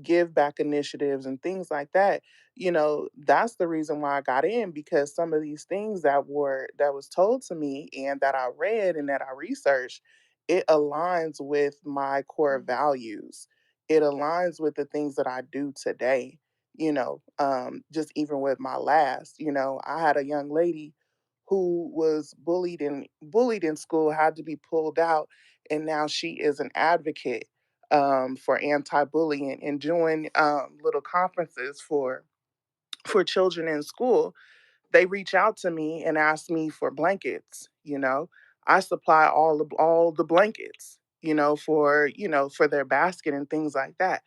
give back initiatives and things like that. That's the reason why I got in, because some of these things that was told to me and that I read and that I researched, it aligns with my core values. It aligns with the things that I do today. Just even with my last, I had a young lady who was bullied in school, had to be pulled out, and now she is an advocate for anti-bullying and doing little conferences for children in school. They reach out to me and ask me for blankets. I supply all the blankets, for their basket and things like that.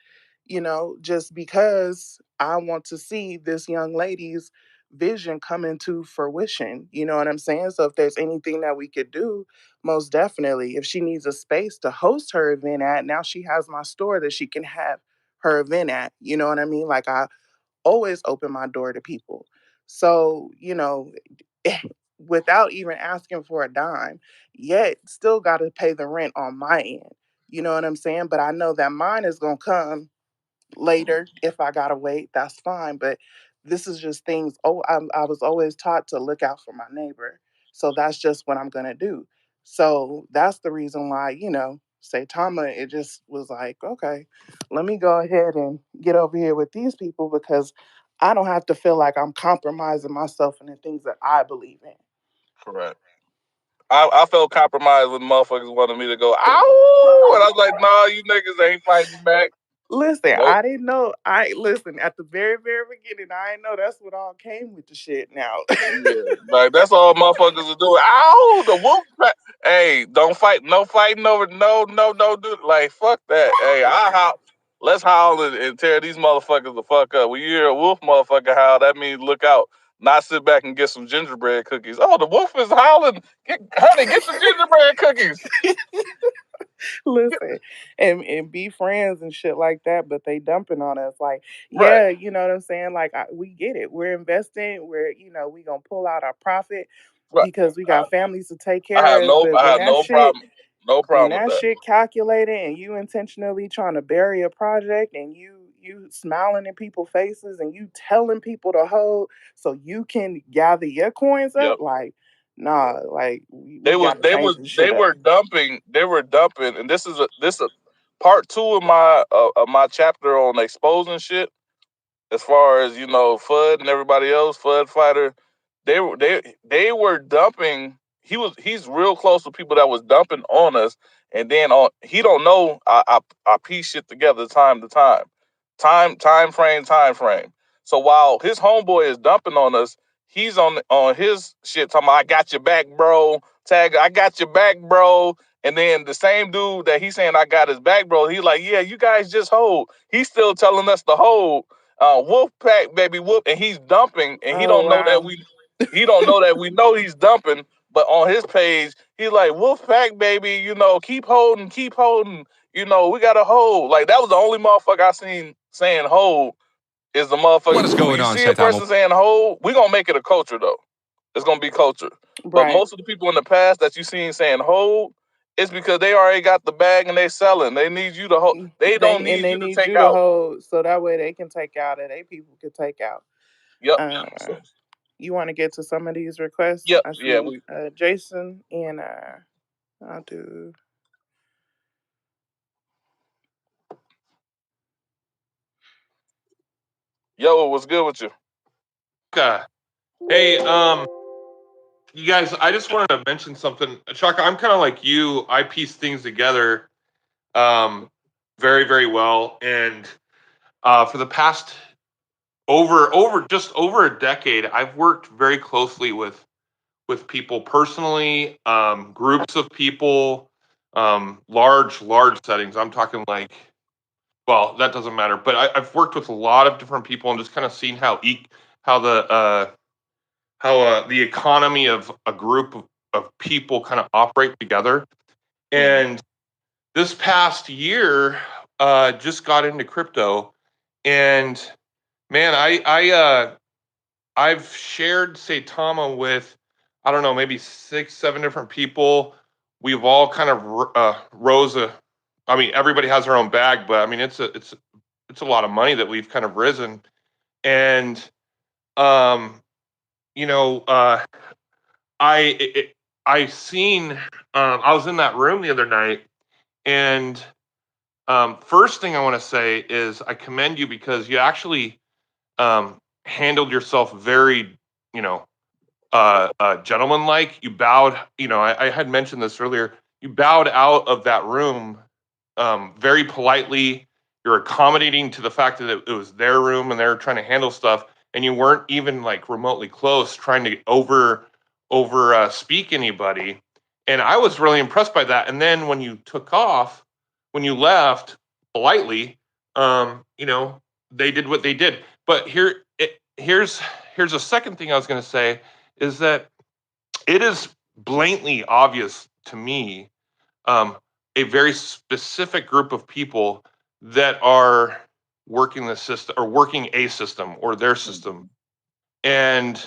Just because I want to see this young lady's vision come into fruition. You know what I'm saying? So if there's anything that we could do, most definitely. If she needs a space to host her event at, now she has my store that she can have her event at. You know what I mean? Like, I always open my door to people. So, without even asking for a dime, yet still got to pay the rent on my end. You know what I'm saying? But I know that mine is going to come later. If I got to wait, that's fine. But this is just things. Oh, I was always taught to look out for my neighbor. So that's just what I'm going to do. So that's the reason why, Saitama, it just was like, okay, let me go ahead and get over here with these people, because I don't have to feel like I'm compromising myself in the things that I believe in. Correct. I felt compromised when motherfuckers wanted me to go, ow! And I was like, nah, you niggas ain't fighting back. Listen, Nope. I didn't know. I listen at the very, very beginning. I didn't know that's what all came with the shit. Now, Yeah, like that's all motherfuckers are doing. Ow, the wolf pack. Hey, don't fight. No fighting over. No, no, no, dude. Like fuck that. Hey, I howl. Let's howl and tear these motherfuckers the fuck up. When you hear a wolf motherfucker howl, that means look out. Not sit back and get some gingerbread cookies. Oh, the wolf is howling. Honey, get the gingerbread cookies. listen, and be friends and shit like that. But they dumping on us. Like, Right, yeah, you know what I'm saying. Like, we get it. We're investing. We gonna pull out our profit right. because we I, got families to take I have care of. But I have no problem. No when problem with that that. shit calculated and you intentionally trying to bury a project, and you smiling in people's faces and you telling people to hold so you can gather your coins up, Yep. like, nah, like we got to change this They shit up. were dumping, and this a part two of my chapter on exposing shit. As far as Fudd and everybody else, Fudd Fighter, they were dumping. He's real close to people that was dumping on us, and then on he don't know. I piece shit together time to time, time frame. So while his homeboy is dumping on us, he's on his shit talking about, I got your back, bro. Tag, I got your back, bro. And then the same dude that he's saying I got his back, bro, he like, yeah, you guys just hold. He's still telling us to hold. Wolf pack, baby, whoop, and he's dumping, and Oh wow. he don't know that we know he's dumping. But on his page, he's like, Wolf pack, baby, keep holding, keep holding. We gotta hold. Like that was the only motherfucker I seen saying hold is the What is motherfucker. When going you on, see a Saitama? person saying hold, we gonna make it a culture though. It's gonna be culture. But Right. most of the people in the past that you seen saying hold, it's because they already got the bag and they selling. They need you to hold. They don't need They you to need take you to out. hold so that way they can take out and they people can take out. Yep. Uh, So, you want to get to some of these requests? yep. I Yeah. see Jason and I'll do. Yo, what's good with you? Shaka. Hey, you guys, I just wanted to mention something. Shaka, I'm kind of like you. I piece things together um, very, very well. And for the past just over a decade, I've worked very closely with people personally, groups of people, large settings. I'm talking like, well, that doesn't matter. But I've worked with a lot of different people and just kind of seen how the economy of a group of people kind of operate together. And this past year, just got into crypto, and man, I've shared Saitama with, I don't know, maybe 6, 7 different people. We've all kind of rose I mean, everybody has their own bag, but I mean, it's a lot of money that we've kind of risen. And um, you know, I it, I seen I was in that room the other night, and first thing I want to say is I commend you because you actually handled yourself very, you know, gentlemanlike. You bowed, I had mentioned this earlier. You bowed out of that room very politely. You're accommodating to the fact that it was their room and they're trying to handle stuff, and you weren't even like remotely close, trying to over speak anybody. And I was really impressed by that. And then when you took off, when you left politely, they did what they did. But here's a second thing I was going to say is that it is blatantly obvious to me, um, a very specific group of people that are working the system or working a system or their system. And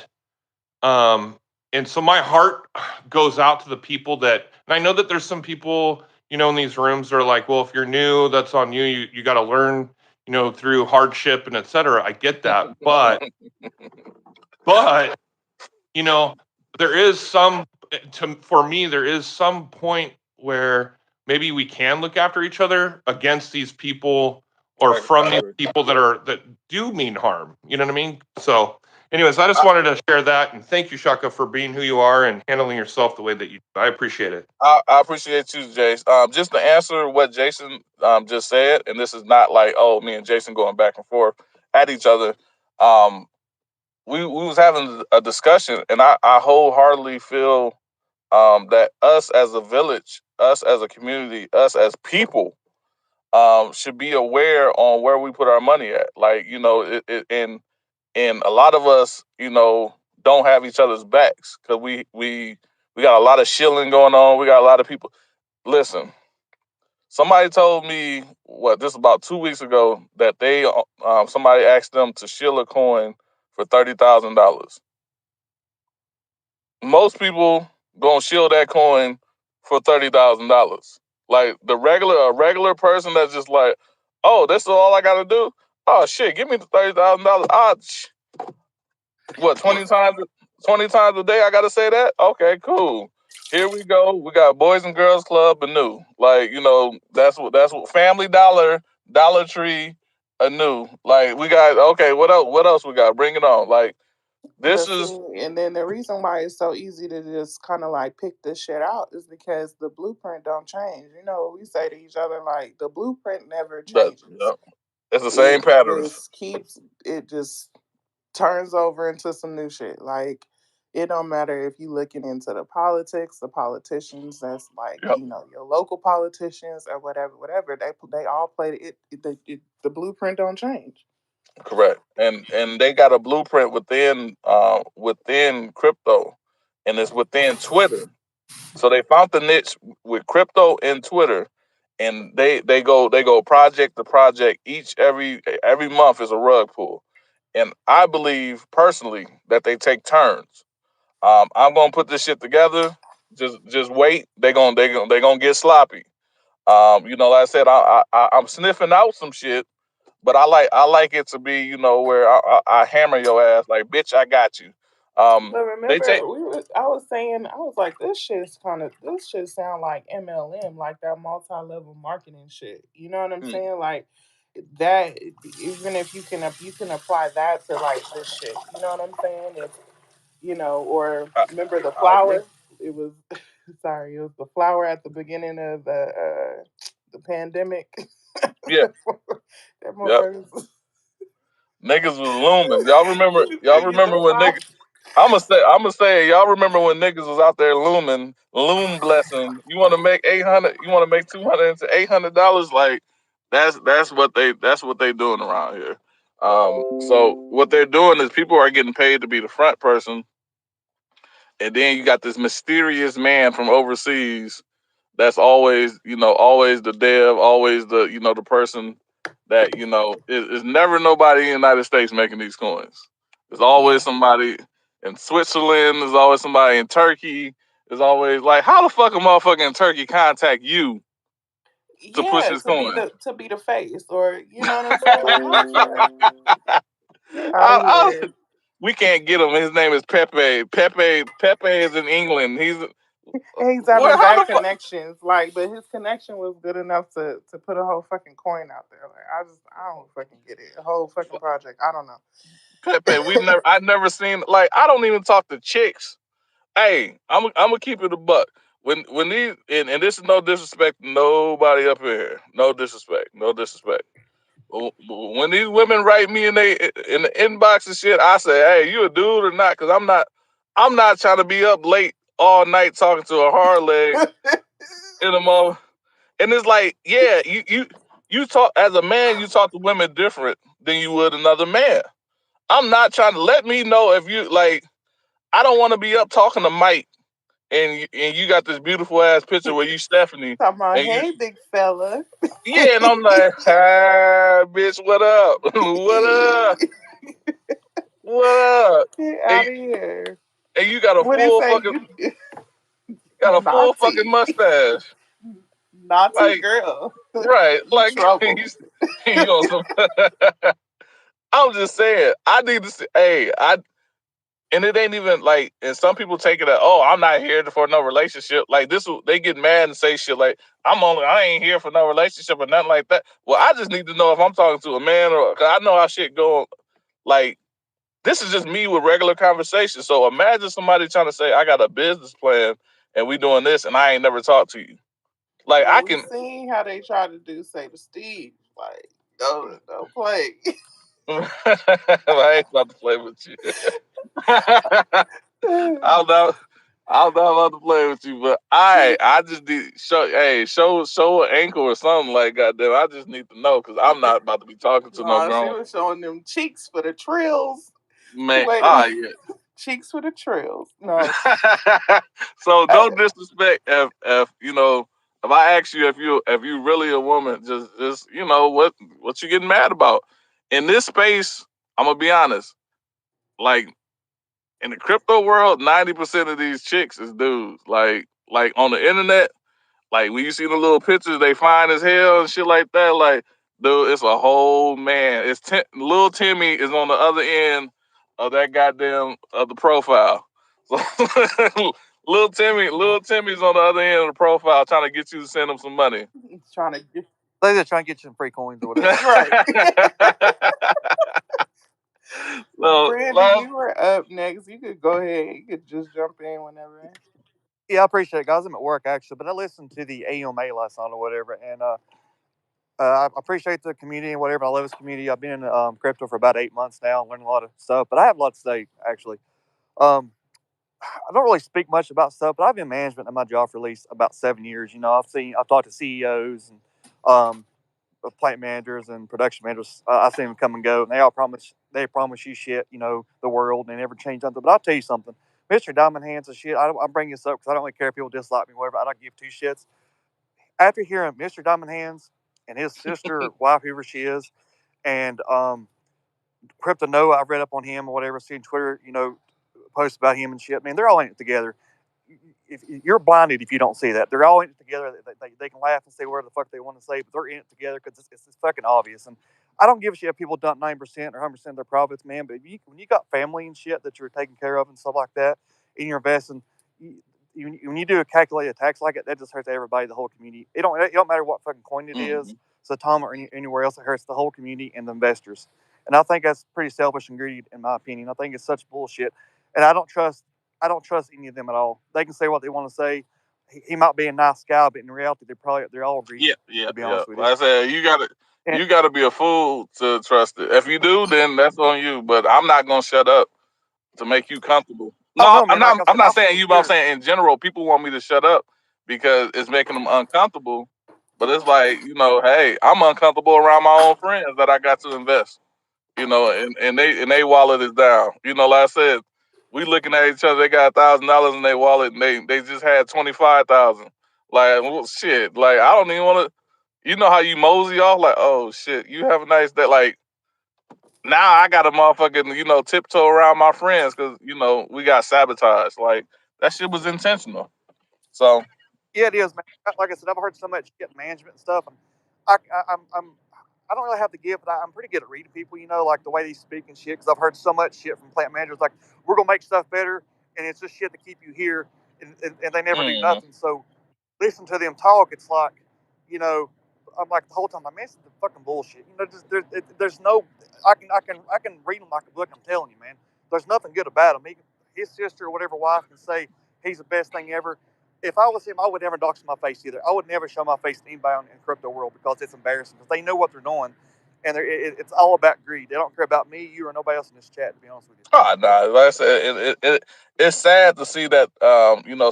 um, and so my heart goes out to the people that, and I know that there's some people, in these rooms that are like, well, if you're new, that's on you. You got to learn, through hardship and et cetera. I get that. But you know, there is for me, there is some point where maybe we can look after each other against these people or from I these agree. people that do mean harm. You know what I mean? So, anyways, I just wanted to share that and thank you, Shaka, for being who you are and handling yourself the way that you do. I appreciate it. I appreciate you, Jace. Just to answer what Jason just said, and this is not like, oh, me and Jason going back and forth at each other. Um, we was having a discussion, and I wholeheartedly feel that us as a village, us as a community, us as people, should be aware on where we put our money at. Like, and a lot of us, don't have each other's backs because we got a lot of shilling going on. We got a lot of people. Listen, somebody told me what this about 2 weeks ago that somebody asked them to shill a coin for $30,000. Most people gonna shill that coin for $30,000. Like a regular person that's just like, oh, this is all I gotta do. Oh shit, give me the $30,000. What 20 times a day I gotta say that? Okay, cool. Here we go. We got Boys and Girls Club anew. Like, that's what Family Dollar, Dollar Tree anew. Like we got okay, what else we got? Bring it on. Like this But is see, and then the reason why it's so easy to just kind of like pick this shit out is because the blueprint don't change. You know, we say to each other like the blueprint never the changes. yeah, it's the same It patterns. just keeps it just turns over into some new shit. Like it don't matter if you looking into the politics, the politicians that's like, Yep. your local politicians or whatever. They all play the blueprint don't change. Correct. And they got a blueprint within crypto, and it's within Twitter. So they found the niche with crypto and Twitter, and they go project to project. Every month is a rug pull, and I believe personally that they take turns. I'm gonna put this shit together. Just wait. They gonna get sloppy. Like I said, I'm sniffing out some shit, but I like it to be, where I hammer your ass like, bitch, I got you. But They remember, take I was saying, I was like, this shit sound like MLM, like that multi-level marketing shit. You know what I'm mm, saying? Like that, even if you can apply that to like this shit. You know what I'm saying? If or I, remember the I agree. flower? It was sorry, it was the flower at the beginning of the pandemic. Yeah, that yep. motherfucker. Niggas was looming. Y'all remember? Y'all remember The when flower. niggas? I'm gonna say, y'all remember when niggas was out there looming, loom blessing. You want to make 800? You want to make 200 into $800? Like that's what they doing around here. So what they're doing is people are getting paid to be the front person, and then you got this mysterious man from overseas that's always the dev, always the person that is never nobody in the United States making these coins. There's always Yeah. somebody in Switzerland. There's always somebody in Turkey. There's always like, how the fuck a motherfucker in Turkey contact you? to push Yeah, his coin. to be the face, or you know what I'm saying? Like, I don't care. Get out of I, here. we can't get him. His name is Pepe. Pepe is in England. He's And he's what? having How bad the fuck? connections, like, but his connection was good enough to put a whole fucking coin out there. Like, I don't fucking get it. A whole fucking project. I don't know. Pepe, I never seen like I don't even talk to chicks. Hey, I'm gonna keep it a buck. When these and this is no disrespect to nobody up in here. No disrespect. No disrespect. When these women write me in the inbox and shit, I say, hey, you a dude or not? Because I'm not trying to be up late all night talking to a hard leg in a moment. And it's like, yeah, you talk as a man, you talk to women different than you would another man. I'm not trying to let me know if you like. I don't want to be up talking to Mike and you got this beautiful ass picture where you Stephanie Talking about, and you hey, big fella. yeah, and I'm like, ah, bitch, what up? What up? What up? Get And, out of here. and you got a What do you full say? fucking You fucking naughty. mustache. Naughty Like, girl. right. You Like trouble. you on some I'm just saying, I need to see hey, I and it ain't even like and some people take it as, oh, I'm not here for no relationship. Like they get mad and say shit like, I ain't here for no relationship or nothing like that. Well, I just need to know if I'm talking to a man or cause I know how shit going like this is just me with regular conversation. So imagine somebody trying to say I got a business plan and we doing this and I ain't never talked to you. Like Well, I we can seen how they try to do, say, to Steve. Like, don't play. I ain't about to play with you. I'll not I'll not about to play with you, but I just need show an ankle or something like goddamn. I just need to know because I'm not about to be talking to no No, she grown was showing them cheeks for the trills. man. Wait a Ah, minute. yeah. Cheeks for the trills. No. So Uh, no disrespect if you know if I ask you if you really a woman, just you know what you getting mad about in this space. I'm gonna be honest, like in the crypto world, 90% of these chicks is dudes. Like on the internet, like when you see the little pictures, they fine as hell and shit like that. Like dude, it's a whole man. Little Timmy is on the other end of that goddamn of the profile. So little Timmy's on the other end of the profile trying to get you to send him some money. he's trying to get They just trying to get you some free coins or whatever. right. So Brandy, last you were up next. You could go ahead. You could just jump in whenever. Yeah, I appreciate it, guys. I'm at work actually, but I listened to the AMA last night or whatever, and I appreciate the community and whatever. I love this community. I've been in crypto for about 8 months now, learning a lot of stuff, but I have a lot to say actually. Um, I don't really speak much about stuff, but I've been in management in my job for at least about 7 years. You know, I've talked to CEOs and um, plant managers and production managers. I've seen them come and go, and they promise you shit. You know, the world, and they never change something. But I'll tell you something, Mr. Diamond Hands and shit. I bring this up because I don't really care if people dislike me, or whatever. I don't give two shits. After hearing Mr. Diamond Hands and his sister, wife, whoever she is, and Crypto Noah, I've read up on him or whatever, seen Twitter, you know, posts about him and shit. Man, they're all in it together. If you're blinded if you don't see that, they're all in it together. They can laugh and say whatever the fuck they want to say, but they're in it together because it's fucking obvious. And I don't give a shit if people dump 9% or 100% of their profits, man. But when you got family and shit that you're taking care of and stuff like that, and you're investing, when you do a calculated tax like it, that just hurts everybody, the whole community. It don't matter what fucking coin it is, Mhm. Saitama or anywhere else. It hurts the whole community and the investors. And I think that's pretty selfish and greedy, in my opinion. I think it's such bullshit, and I don't trust any of them at all. They can say what they want to say. He might be a nice guy, but in reality, they're all greedy. Yeah, yeah, To be yeah. honest with you. Like I said, And, you gotta be a fool to trust it. If you do, then that's on you. But I'm not gonna shut up to make you comfortable. oh No, no, man! Like I I'm said, not I'm saying fully you, but I'm clear. saying in general, people want me to shut up because it's making them uncomfortable. But it's like, you know, hey, I'm uncomfortable around my own friends that I got to invest. You know, and they wallet is down. You know, like I said, we looking at each other. They got $1,000 in their wallet, and they just had 25,000. Like, well, shit. Like, I don't even want to. You know how you mosey off? Like, oh shit, you have a nice day. Like, now I got a motherfucking, you know, tiptoe around my friends because, you know, we got sabotaged. Like, that shit was intentional. So, Yeah, it is, man. Like I said, I've heard so much shit management and stuff, and I don't really have the gift, but I'm pretty good at reading people. Like the way they speak and shit. Because I've heard so much shit from plant managers, like we're gonna make stuff better, and it's just shit to keep you here, and they never do Mm-hmm. nothing. So listen to them talk. It's like, you know, I'm like the whole time, like, man, this is the fucking bullshit. Just there's no, I can read them like a book. I'm telling you, man. There's nothing good about him. His sister or whatever wife can say he's the best thing ever. If I was him, I would never dox my face either. I would never show my face to anybody in the crypto world because it's embarrassing. Because they know what they're doing, and it's all about greed. They don't care about me, you, or nobody else in this chat. To be honest with you. Oh, nah, like I said, it's sad to see that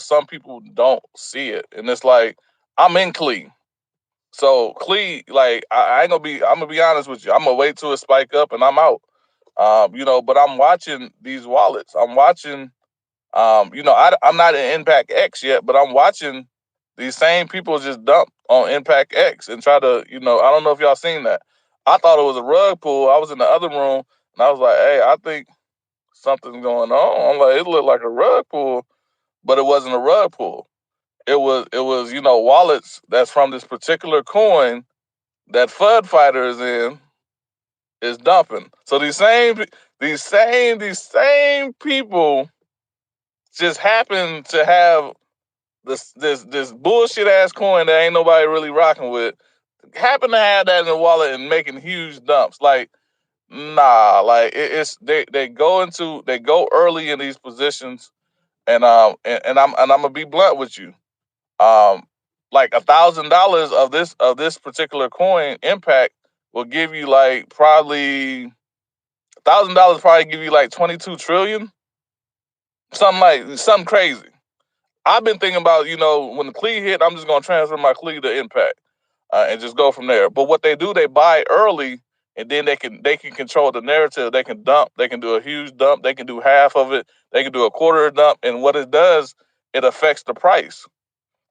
some people don't see it, and it's like I'm in Clee, so Clee, like I ain't gonna be, I'm gonna be honest with you, I'm gonna wait till it spike up and I'm out, but I'm watching these wallets, I'm watching, I'm not in Impact X yet, but I'm watching these same people just dump on Impact X and try to, I don't know if y'all seen that. I thought it was a rug pull. I was in the other room and I was like, hey, I think something's going on. I'm like, it looked like a rug pull, but it wasn't a rug pull. It was wallets that's from this particular coin that FUD Fighter is in is dumping. So these same people just happen to have this bullshit ass coin that ain't nobody really rocking with. Happen to have that in the wallet and making huge dumps. Like, nah, like it's they go early in these positions, and I'm gonna be blunt with you. Um, like $1,000 of this particular coin impact will give you like probably $1,000 probably give you like 22 trillion, something crazy. I've been thinking about, when the Clee hit, I'm just gonna transfer my Clee to impact, and just go from there. But what they do, they buy early, and then they can control the narrative. They can dump. They can do a huge dump. They can do half of it. They can do a quarter of dump. And what it does, it affects the price.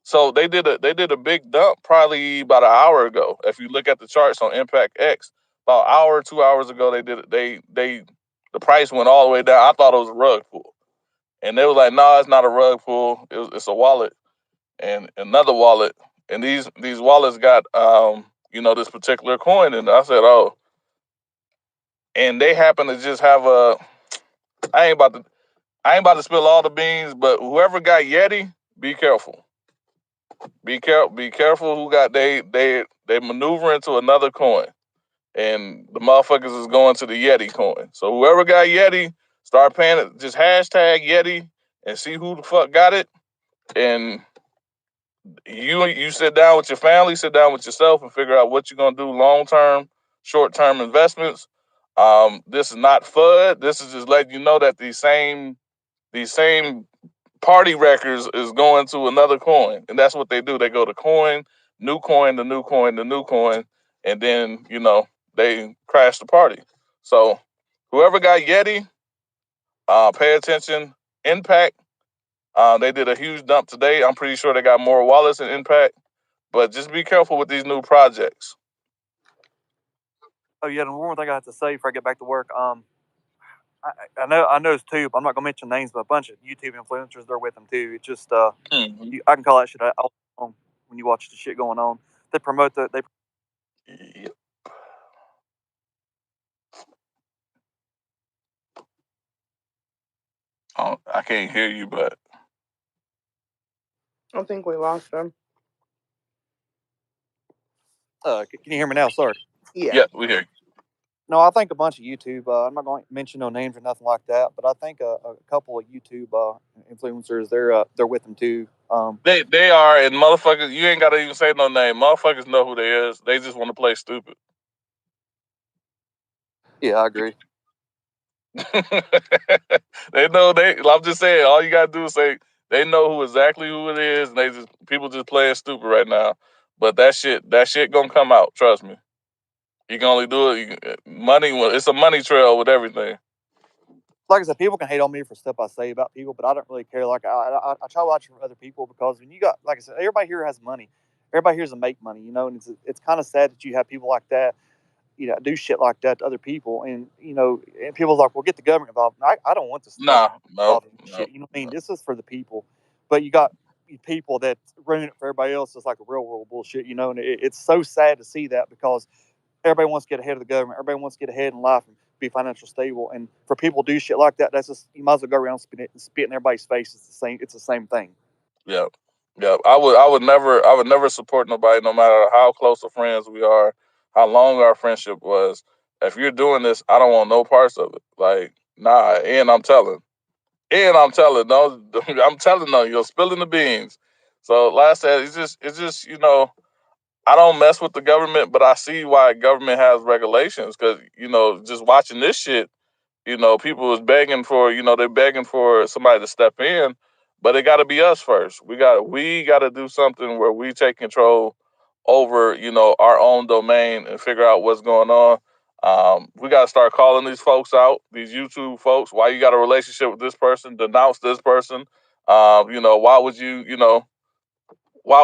So they did a big dump probably about an hour ago. If you look at the charts on Impact X, about an hour, 2 hours ago, they did it. They the price went all the way down. I thought it was a rug pull, and they were like, "No, it's not a rug pull. It's a wallet and another wallet." And these wallets got this particular coin, and I said, "Oh," and they happen to just have a. I ain't about to I ain't about to spill all the beans, but whoever got Yeti, be careful. Be careful who got they maneuver into another coin, and the motherfuckers is going to the Yeti coin. So whoever got Yeti, start paying it. Just hashtag Yeti and see who the fuck got it. And you sit down with your family, sit down with yourself, and figure out what you're gonna do long term, short term investments. This is not FUD. This is just letting you know that these same party records is going to another coin, and that's what they do. They go to coin, new coin, the new coin, the new coin, and then they crash the party. So whoever got Yeti, pay attention. Impact, they did a huge dump today. I'm pretty sure they got more wallets in Impact, but just be careful with these new projects. Oh yeah, and one more thing I have to say before I get back to work. I know it's two, but I'm not gonna mention names, but a bunch of YouTube influencers they're with them too. It's just Mhm. I can call that shit out when you watch the shit going on. They promote they. Yep. Oh, I can't hear you, but I think we lost them. Can you hear me now? Sorry. Yeah. yeah, we hear No, I think a bunch of YouTube. I'm not going to mention no names or nothing like that, but I think a couple of YouTube influencers they're with them too. they are, and motherfuckers, you ain't gotta even say no name. Motherfuckers know who they is. They just want to play stupid. Yeah, I agree. They know they. I'm just saying. All you gotta do is say they know who it is, and they just people just playing stupid right now. But that shit gonna come out. Trust me. You can only do it. Money. It's a money trail with everything. Like I said, people can hate on me for stuff I say about people, but I don't really care. Like I try watching for other people because when you got, like I said, everybody here has money. Everybody here is to make money, and it's kind of sad that you have people like that, do shit like that to other people, and people's like, well, get the government involved. I don't want this Nah, government no, involved in no, shit. You know what I mean? no. This is for the people, but you got people that ruin it for everybody else is like a real world bullshit, and it's so sad to see that because everybody wants to get ahead of the government. Everybody wants to get ahead in life and be financially stable. And for people to do shit like that, that's just, you might as well go around spit in everybody's face. It's the same. It's the same thing. Yeah, yeah. I would never support nobody, no matter how close of friends we are, how long our friendship was. If you're doing this, I don't want no parts of it. Like, nah. And I'm telling, no, I'm telling no, you're spilling the beans. So, like I said, it's just, I don't mess with the government, but I see why government has regulations. Because just watching this shit, people is begging for, they're begging for somebody to step in, but it got to be us first. We got to do something where we take control over, our own domain and figure out what's going on. We got to start calling these folks out, these YouTube folks. Why you got a relationship with this person? Denounce this person. Why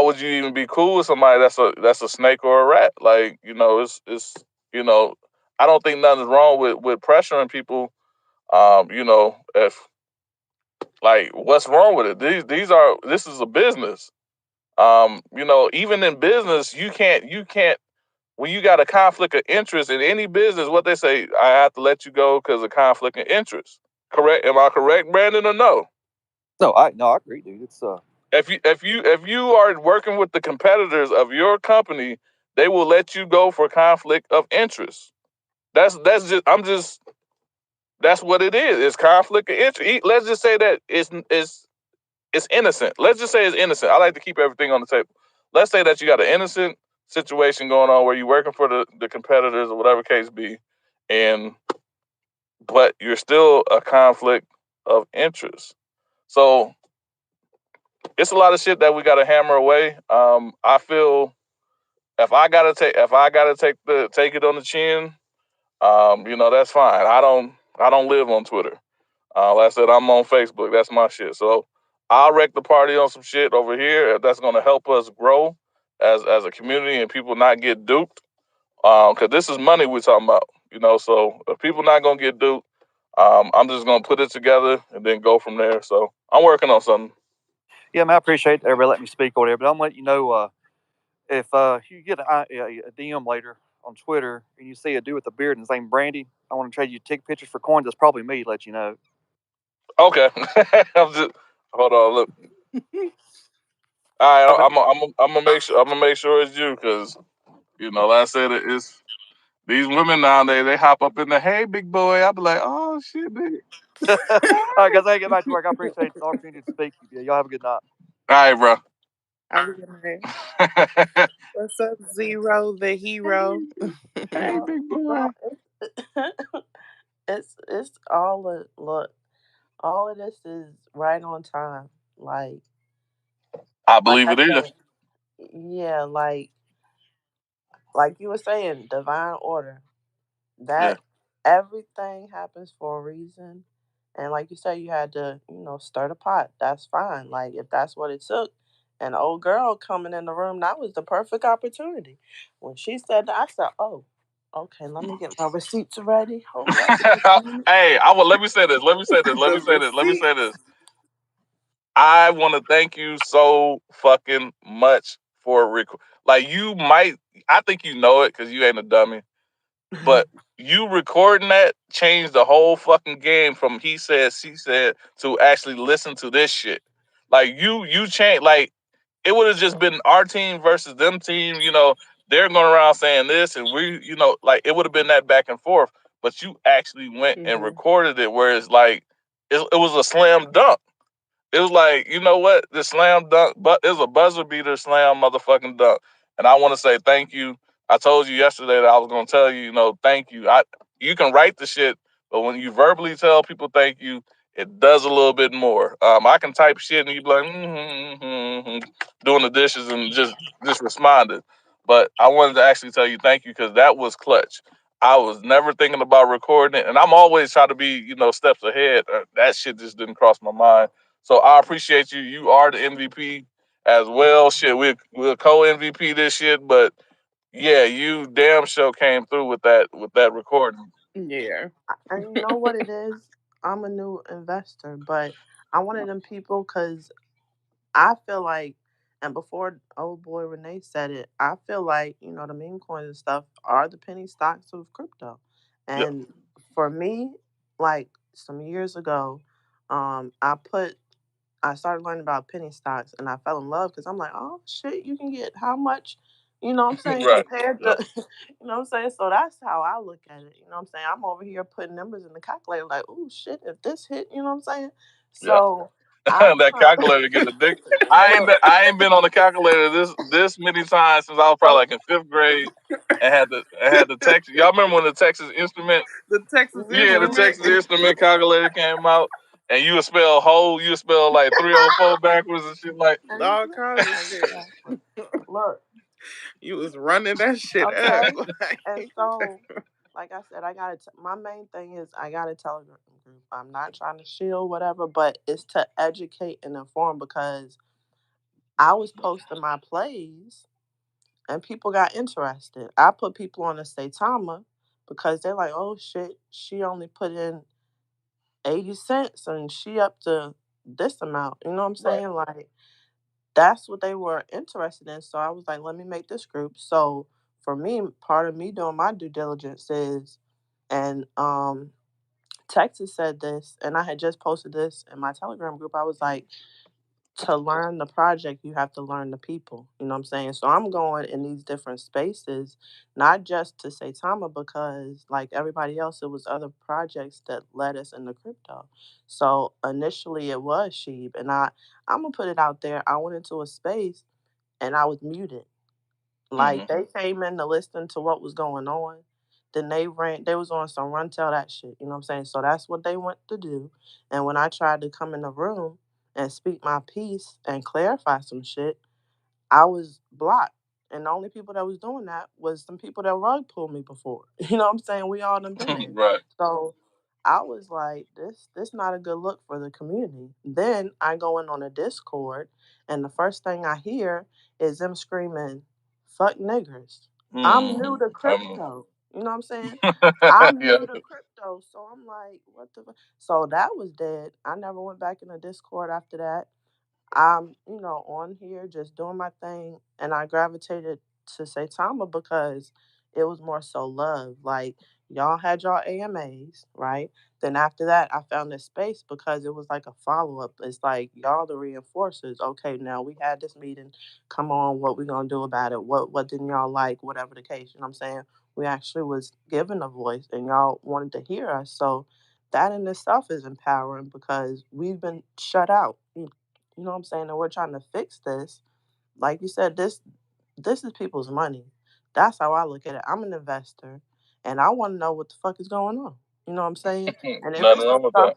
would you even be cool with somebody that's a snake or a rat? Like, you know, I don't think nothing's wrong with pressuring people. If like, what's wrong with it? This is a business. Even in business, you can't when you got a conflict of interest in any business, what they say, I have to let you go because of conflict of interest. Correct? Am I correct, Brandon, or no? No, I agree, dude. It's If you are working with the competitors of your company, they will let you go for conflict of interest. That's what it is. It's conflict of interest. Let's just say that it's innocent. Let's just say it's innocent. I like to keep everything on the table. Let's say that you got an innocent situation going on where you're working for the competitors or whatever case be, and but you're still a conflict of interest. So it's a lot of shit that we got to hammer away. I feel if I gotta take it on the chin, that's fine. I don't live on Twitter. Like I said, I'm on Facebook. That's my shit. So I'll wreck the party on some shit over here if that's gonna help us grow as a community and people not get duped. Because this is money we're talking about. So if people not gonna get duped, I'm just gonna put it together and then go from there. So I'm working on something. yeah, man. I appreciate everybody letting me speak or whatever. But I'm letting you know if you get a DM later on Twitter and you see a dude with a beard and his name Brandy, I want to trade you take pictures for coins. That's probably me. Let you know. Okay. I'm just hold on. Look. All I've right. I'm gonna make sure it's you because like I said, it's these women nowadays. They hop up in the hey big boy. I'll be like, oh shit, nigga. All right, guys. I get back to work. I appreciate the opportunity to speak. Yeah, y'all have a good night. All right, bro. Have a good night. What's up, Zero, the hero? Hey, big boy. No, it's all of look. All of this is right on time. I Like believe I it is. said, yeah, like you were saying, divine order. Yeah. That everything happens for a reason. And like you said, you had to, stir the pot. That's fine. Like if that's what it took. An old girl coming in the room, that was the perfect opportunity. When she said that, I said, oh, okay, let me get my receipts ready. Hold up just a minute. Hey, let me say this. Let me say this. Let me The say this. Let me say this. receipts. I want to thank you so fucking much for like you might. I think you know it because you ain't a dummy. But you recording that changed the whole fucking game from he said, she said to actually listen to this shit. Like you changed. Like it would have just been our team versus them team. They're going around saying this, and like it would have been that back and forth. But you actually went and Mhm. recorded it, where it's like it was a slam dunk. It was like, you know what? The slam dunk, but it was a buzzer beater slam motherfucking dunk. And I want to say thank you. I told you yesterday that I was gonna tell you, thank you. You can write the shit, but when you verbally tell people thank you, it does a little bit more. I can type shit and you be like, doing the dishes and just responded. But I wanted to actually tell you thank you because that was clutch. I was never thinking about recording it, and I'm always trying to be, steps ahead. That shit just didn't cross my mind. So I appreciate you. You are the MVP as well. Shit, we're co MVP this shit, but yeah, you damn sure came through with that recording. Yeah. And you know what it is? I'm a new investor, but I'm one of them people because I feel like, and before old boy Renee said it, I feel like, the meme coins and stuff are the penny stocks of crypto. Yep. And for me, like some years ago, I started learning about penny stocks and I fell in love because I'm like, oh shit, you can get how much, what I'm saying, Right. compared Yep. to, what I'm saying? So that's how I look at it. You know what I'm saying? I'm over here putting numbers in the calculator like, oh shit, if this hit, you know what I'm saying? Yep. So I That put, calculator get addicted. look, I ain't been on the calculator this many times since I was probably oh, like in fifth grade and had the Texas. Y'all remember when the Texas Instrument? The Texas Yeah, the mhm. Texas Instrument. Instrument calculator came out, and you would spell like 304 backwards and shit like. All Mhm. kinds of shit. Exactly. Look, You was running that shit up. okay. And so, like I said, my main thing is I got a Telegram group. I'm not trying to shield whatever, but it's to educate and inform because I was posting my plays and people got interested. I put people on a Saitama because they're like, oh shit, she only put in 80 cents and she up to this amount. You know what I'm Right. saying? Like, that's what they were interested in. So I was like, let me make this group. So for me, part of me doing my due diligence is, and Texas said this, and I had just posted this in my Telegram group. I was like, to learn the project, you have to learn the people. You know what I'm saying? So I'm going in these different spaces, not just to say Tama, because like everybody else, it was other projects that led us into crypto. So initially it was Sheeb, and I'm gonna put it out there. I went into a space and I was muted. Hmm. Like they came in to listen to what was going on. Then they was on some run tell that shit. You know what I'm saying? So that's what they went to do. And when I tried to come in the room and speak my piece and clarify some shit, I was blocked. And the only people that was doing that was some people that rug pulled me before. You know what I'm saying? We all done been there. Right. So I was like, this not a good look for the community. Then I go in on a Discord and the first thing I hear is them screaming, fuck niggers. I'm Hmm. new to Um, crypto. You know what I'm saying? I'm yeah. new to crypto. So I'm like, what the so that was dead. I never went back in the Discord after that. I'm, on here just doing my thing, and I gravitated to Saitama because it was more so love. Like y'all had y'all AMAs, right? Then after that, I found this space because it was like a follow up. It's like y'all the reinforcers. Okay, now we had this meeting. Come on, what we gonna do about it? What didn't y'all like? Whatever the case, you know what I'm saying? We actually was given a voice, and y'all wanted to hear us. So that in itself is empowering because we've been shut out. You know what I'm saying? And we're trying to fix this. Like you said, this is people's money. That's how I look at it. I'm an investor and I want to know what the fuck is going on. You know what I'm saying? And if Nothing it's some wrong with stuff, that.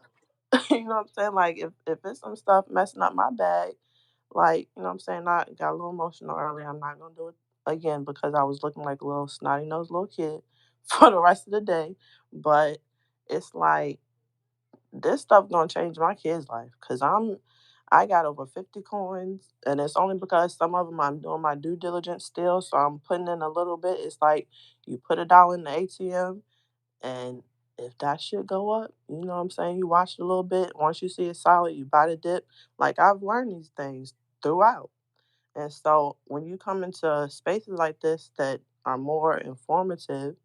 you know what I'm saying? Like if it's some stuff messing up my bag, like, you know what I'm saying? I got a little emotional earlier. I'm not gonna do it again because I was looking like a little snotty nosed little kid for the rest of the day. But it's like this stuff gonna change my kid's life because I got over 50 coins, and it's only because some of them I'm doing my due diligence still, so I'm putting in a little bit. It's like you put $1 in the ATM, and if that shit go up, you know what I'm saying? You watch it a little bit. Once you see it solid, you buy the dip. Like I've learned these things throughout. And so when you come into spaces like this that are more informative,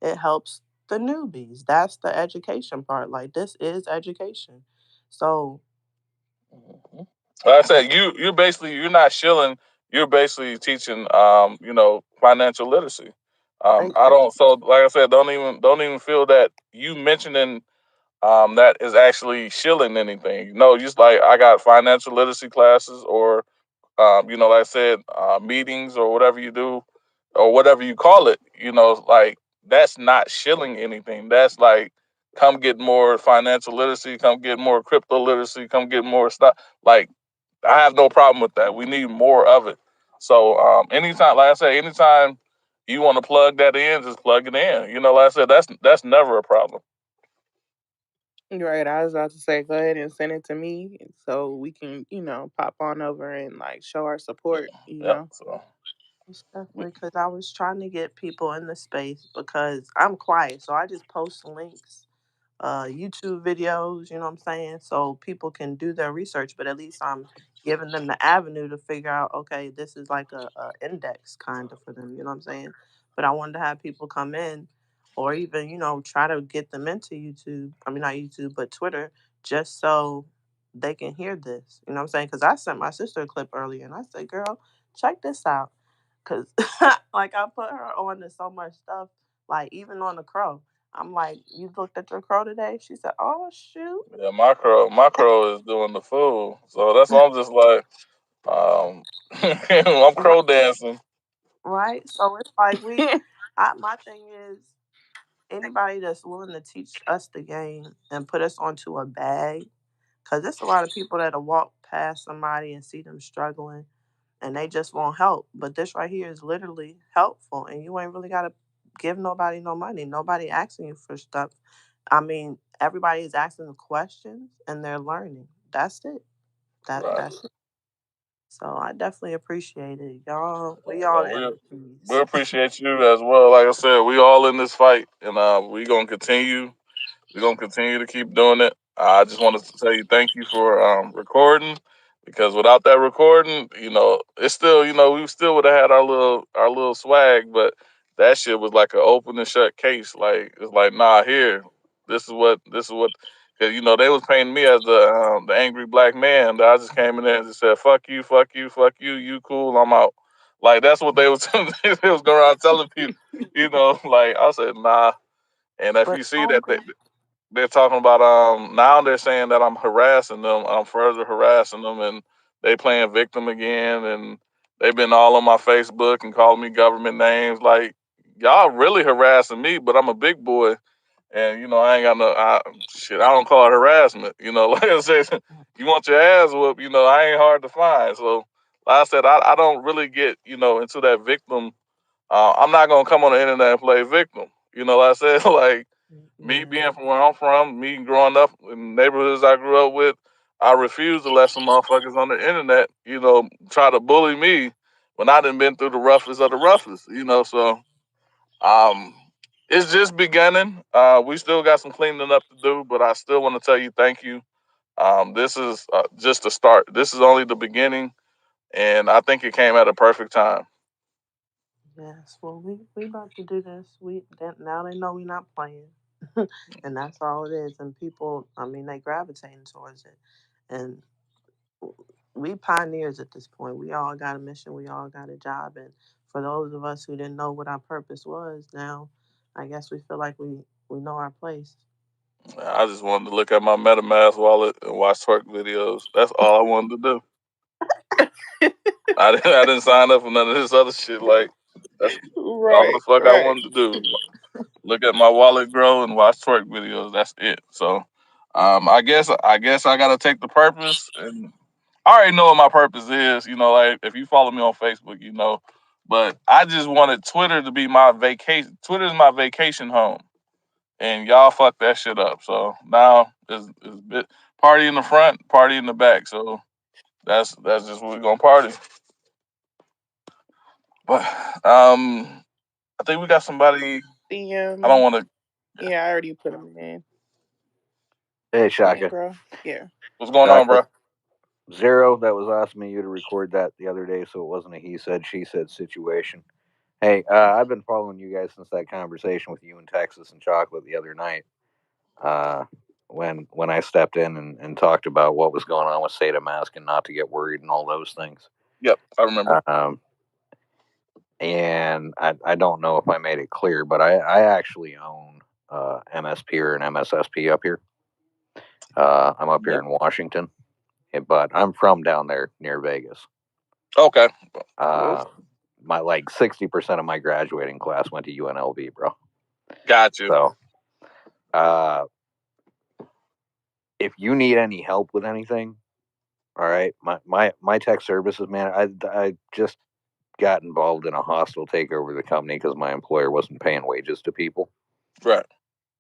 it helps the newbies. That's the education part. Like this is education. So Mhm. Like I said, you basically you're not shilling. You're basically teaching, financial literacy. I exactly. don't. So like I said, don't even feel that you mentioning that is actually shilling anything. No, just like I got financial literacy classes or like I said, meetings or whatever you do or whatever you call it, like that's not shilling anything. That's like, come get more financial literacy, come get more crypto literacy, come get more stuff. Like, I have no problem with that. We need more of it. So, anytime, like I said, anytime you want to plug that in, just plug it in. Like I said, that's never a problem. Right, I was about to say, go ahead and send it to me so we can, pop on over and like show our Yeah. support, you Yep. know. So, Most definitely, because I was trying to get people in the space because I'm quiet. So I just post links, YouTube videos, you know what I'm saying? So people can do their research, but at least I'm giving them the avenue to figure out, okay, this is like a index kind of for them, you know what I'm saying? But I wanted to have people come in or even, try to get them into YouTube. I mean, not YouTube, but Twitter, just so they can hear this. You know what I'm saying? Because I sent my sister a clip earlier and I said, girl, check this out. Because, like, I put her on to so much stuff, like, even on the crow. I'm like, you looked at your crow today? She said, oh, shoot. Yeah, my crow is doing the fool. So that's why I'm just like, I'm crow dancing. Right? So it's like my thing is anybody that's willing to teach us the game and put us onto a bag, because there's a lot of people that'll walk past somebody and see them struggling and they just want help. But this right here is literally helpful and you ain't really got to give nobody no money. Nobody asking you for stuff. I mean, everybody is asking the questions and they're learning. That's it. Right. That's it. So I definitely appreciate it. Y'all, we all Well, we MVPs. appreciate you as well. Like I said, we all in this fight, and we gonna continue. We're gonna continue to keep doing it. I just wanted to tell you thank you for recording, because without that recording, it's still, we still would have had our little swag, but that shit was like an open and shut case. Like it's like, nah, here, this is what, because they was painting me as the angry black man. That I just came in there and just said, fuck you, fuck you, fuck you, you cool, I'm out. Like that's what they was they was going around telling people. Like I said, nah. And if But you see that homegirl, they're talking about, now they're saying that I'm harassing them. I'm further harassing them, and they playing victim again, and they've been all on my Facebook and calling me government names. Like y'all really harassing me, but I'm a big boy, and I ain't got shit. I don't call it harassment. Like I said, you want your ass whooped. I ain't hard to find. So like I said, I don't really get into that victim. I'm not gonna come on the internet and play victim. Like I said, like me yeah, being from where I'm from, me growing up in neighborhoods I grew up with, I refuse to let some motherfuckers on the internet, try to bully me when I done been through the roughest of the roughest. So um, it's just beginning. We still got some cleaning up to do, but I still want to tell you thank you. This is just the start. This is only the beginning, and I think it came at a perfect time. yes. Well, we about to do this. Now they know we not playing, and that's all it is. And people, I mean, they gravitating towards it, and we pioneers at this point. We all got a mission. We all got a job, and for those of us who didn't know what our purpose was, now I guess we feel like we know our place. I just wanted to look at my MetaMask wallet and watch twerk videos. That's all I wanted to do. I didn't sign up for none of this other shit. Like that's all the Right, fuck I right. wanted to do. Look at my wallet grow and watch twerk videos. That's it. So, I guess I gotta take the purpose, and I already know what my purpose is. Like if you follow me on Facebook, you know. But I just wanted Twitter to be my vacation. Twitter's my vacation home, and y'all fucked that shit up. So now it's bit party in the front, party in the back. So that's just what we're gonna party. But I think we got somebody. The I don't want to. yeah, I already put them in. Hey, Yeah, Shaka. bro. Yeah. What's going on, Shaka. bro? Zero that was asking me you to record that the other day so it wasn't a he said, she said situation. Hey, I've been following you guys since that conversation with you in Texas and Chocolate the other night. Uh, when I stepped in and talked about what was going on with Saitama and not to get worried and all those things. Yep, I remember. And I don't know if I made it clear, but I actually own MSP or an MSSP up here. I'm up here Yep. in Washington, but I'm from down there near Vegas. Okay. Cool. Uh, my like 60% of my graduating class went to UNLV, bro. Got you. So, uh, if you need any help with anything, all right, my tech services man, I just got involved in a hostile takeover of the company because my employer wasn't paying wages to people. Right.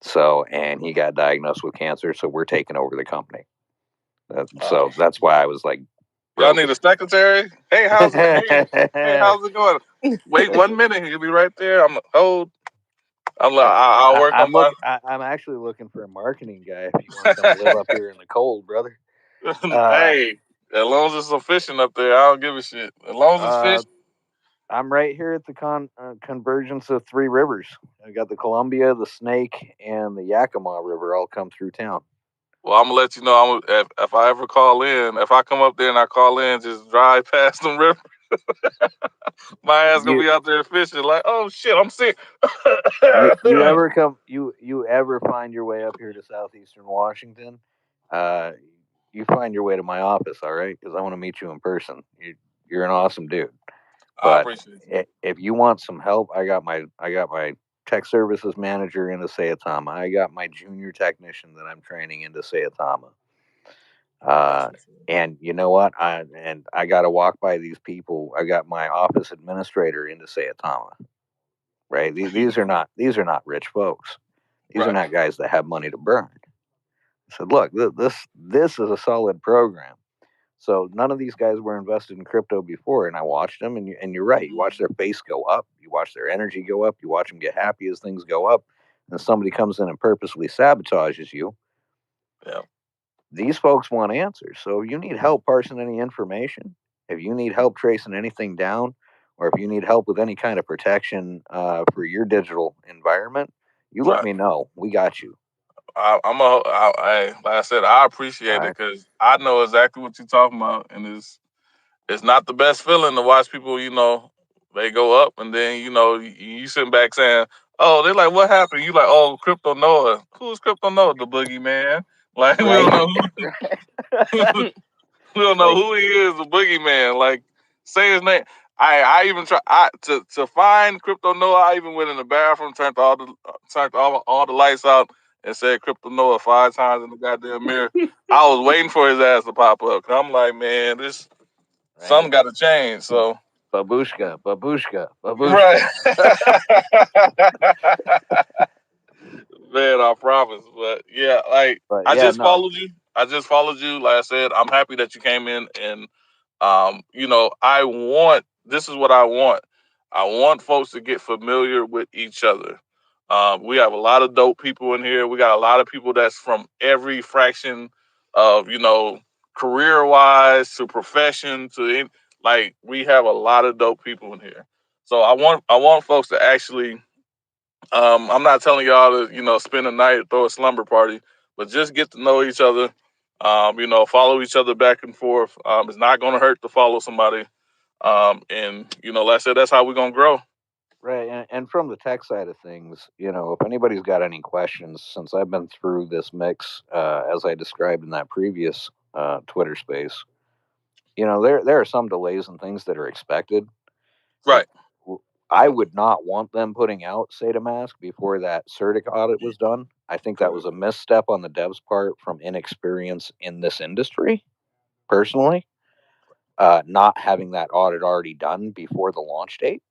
So, and he got diagnosed with cancer, so we're taking over the company. Uh, So that's why I was like y'all broke. need a secretary? Hey, how's it? Hey, how's it going? Wait 1 minute. He'll be right there. I'm hold. I'll work on my. I'm actually looking for a marketing guy if you want to come live up here in the cold, brother. Uh, Hey. As long as there's some fishing up there, I don't give a shit. As long as it's fish. I'm right here at the convergence of three rivers. I got the Columbia, the Snake, and the Yakima River all come through town. Well, I'm gonna let you know. If I ever call in, if I come up there and I call in, just drive past them river. My ass gonna You be out there fishing. Like, oh shit, I'm sick. you ever come you ever find your way up here to southeastern Washington? Uh, you find your way to my office, all right? Because I want to meet you in person. You're an awesome dude. I But appreciate you. if you want some help, I got my tech services manager into Saitama. I got my junior technician that I'm training into Saitama. That's Uh, what's up. and you know what? I got to walk by these people. I got my office administrator into Saitama. Right? These are not rich folks. These are Right. not guys that have money to burn. I said, look, this is a solid program. So none of these guys were invested in crypto before, and I watched them, and you're right. You watch their face go up, you watch their energy go up, you watch them get happy as things go up, and somebody comes in and purposely sabotages you. Yeah. These folks want answers. So if you need help parsing any information, if you need help tracing anything down, or if you need help with any kind of protection for your digital environment, you let Right. me know. We got you. Like I said, I All appreciate it right. because I know exactly what you're talking about, and it's not the best feeling to watch people, they go up, and then you sitting back saying, "Oh, they're like, what happened?" You like, "Oh, Crypto Noah. Who's Crypto Noah? The boogeyman." Like we don't Right. know who. Right. We don't know Like, who he is, the boogeyman. Like, say his name. I even try to find Crypto Noah. I even went in the bathroom, turned all the lights out, and said Crypto Noah 5 times in the goddamn mirror. I was waiting for his ass to pop up. Cause I'm like, man, this something right. got to change. So Babushka, babushka, babushka. right. Man, I promise. But yeah, like But I yeah, just no. followed you. I just followed you. Like I said, I'm happy that you came in and I want this is what I want. I want folks to get familiar with each other. We have a lot of dope people in here. We got a lot of people that's from every fraction of, career wise to profession like we have a lot of dope people in here. So I want folks to actually I'm not telling y'all to, spend a night, throw a slumber party, but just get to know each other. Follow each other back and forth. It's not going to hurt to follow somebody. And like I said, that's how we're gonna grow. Right. And from the tech side of things, if anybody's got any questions, since I've been through this mix, as I described in that previous Twitter space, there are some delays and things that are expected. Like, Right, I would not want them putting out SataMask before that CERTIC audit was done. I think that was correct. a misstep on the devs' part from inexperience in this industry, personally, not having that audit already done before the launch date.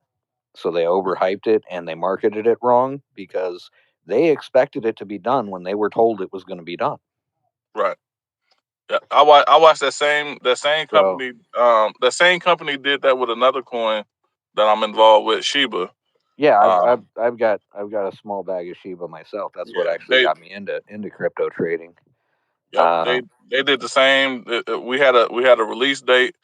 So they overhyped it and they marketed it wrong because they expected it to be done when they were told it was going to be done. Right. Yeah, I watched that same So company. That same company did that with another coin that I'm involved with, Shiba. yeah, Um, I've got a small bag of Shiba myself. That's what yeah, actually got me into crypto trading. yep, Uh, they did the same. We had a release date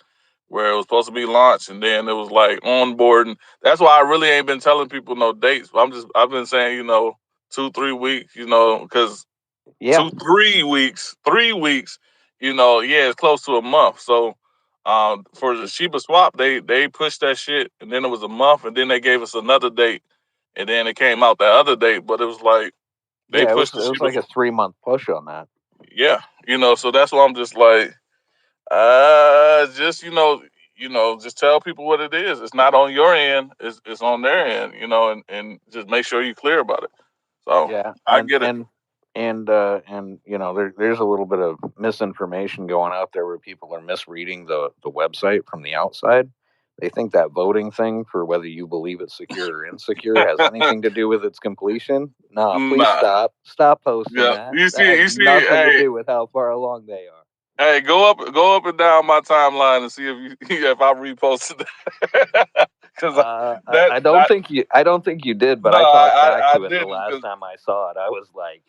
where it was supposed to be launched, and then it was like onboarding. That's why I really ain't been telling people no dates. I've been saying 2-3 weeks, because yeah, 2-3 weeks, 3 weeks, yeah, it's close to a month. So for the Sheba swap, they pushed that shit, and then it was a month, and then they gave us another date, and then it came out that other date, but it was like they yeah, it was pushed it the was Sheba. like a 3 month push on that. Yeah, so that's why I'm just like, just just tell people what it is. It's not on your end. It's on their end. And just make sure you're clear about it. So Yeah, I get it. and there's a little bit of misinformation going out there where people are misreading the website from the outside. They think that voting thing for whether you believe it's secure or insecure has anything to do with its completion. Nah, please Nah, stop posting yeah. that. You That see, has you see. nothing to Hey, do with how far along they are. hey, go up and down my timeline and see if you if I reposted that. Because I, that I don't that think you I don't think you did, but no, I talked back I to it the didn't last because time I saw it. I was like,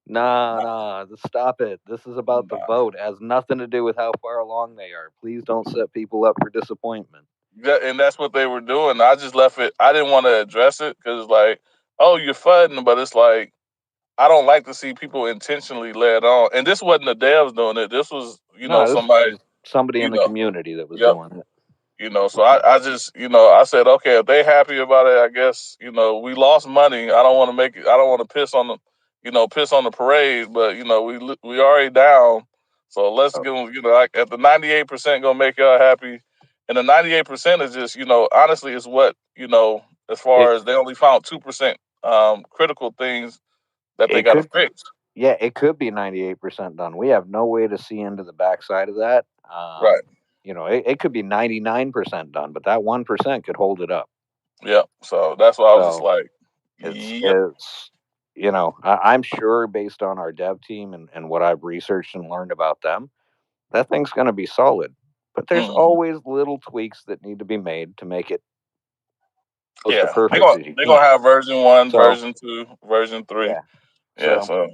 Nah, stop it. This is about the Nah. vote. It has nothing to do with how far along they are. Please don't set people up for disappointment. Yeah, and that's what they were doing. I just left it. I didn't want to address it because, like, oh, you're fudding, but it's like I don't like to see people intentionally led on. And this wasn't the devs doing it. This was, No, this somebody, was somebody you in the know, community that was yep. doing it. So I just, I said, okay, if they happy about it, I guess, we lost money. I don't want to make it. I don't want to piss on the, piss on the parade. But we already down. So let's Oh, give them, like at the 98% gonna make y'all happy, and the 98% is just, honestly, is what as it far as they only found 2% critical things that they it got to could fix. yeah, it could be 98% done. We have no way to see into the backside of that. Right. It could be 99% done, but that 1% could hold it up. Yep. So that's why I was just So like, it's yep. it's I'm sure based on our dev team and what I've researched and learned about them, that thing's going to be solid. But there's Mhm. always little tweaks that need to be made to make it close to Yeah, they're perfect gonna as you they're can. gonna have version one, So version two, version three. yeah. Yeah, So so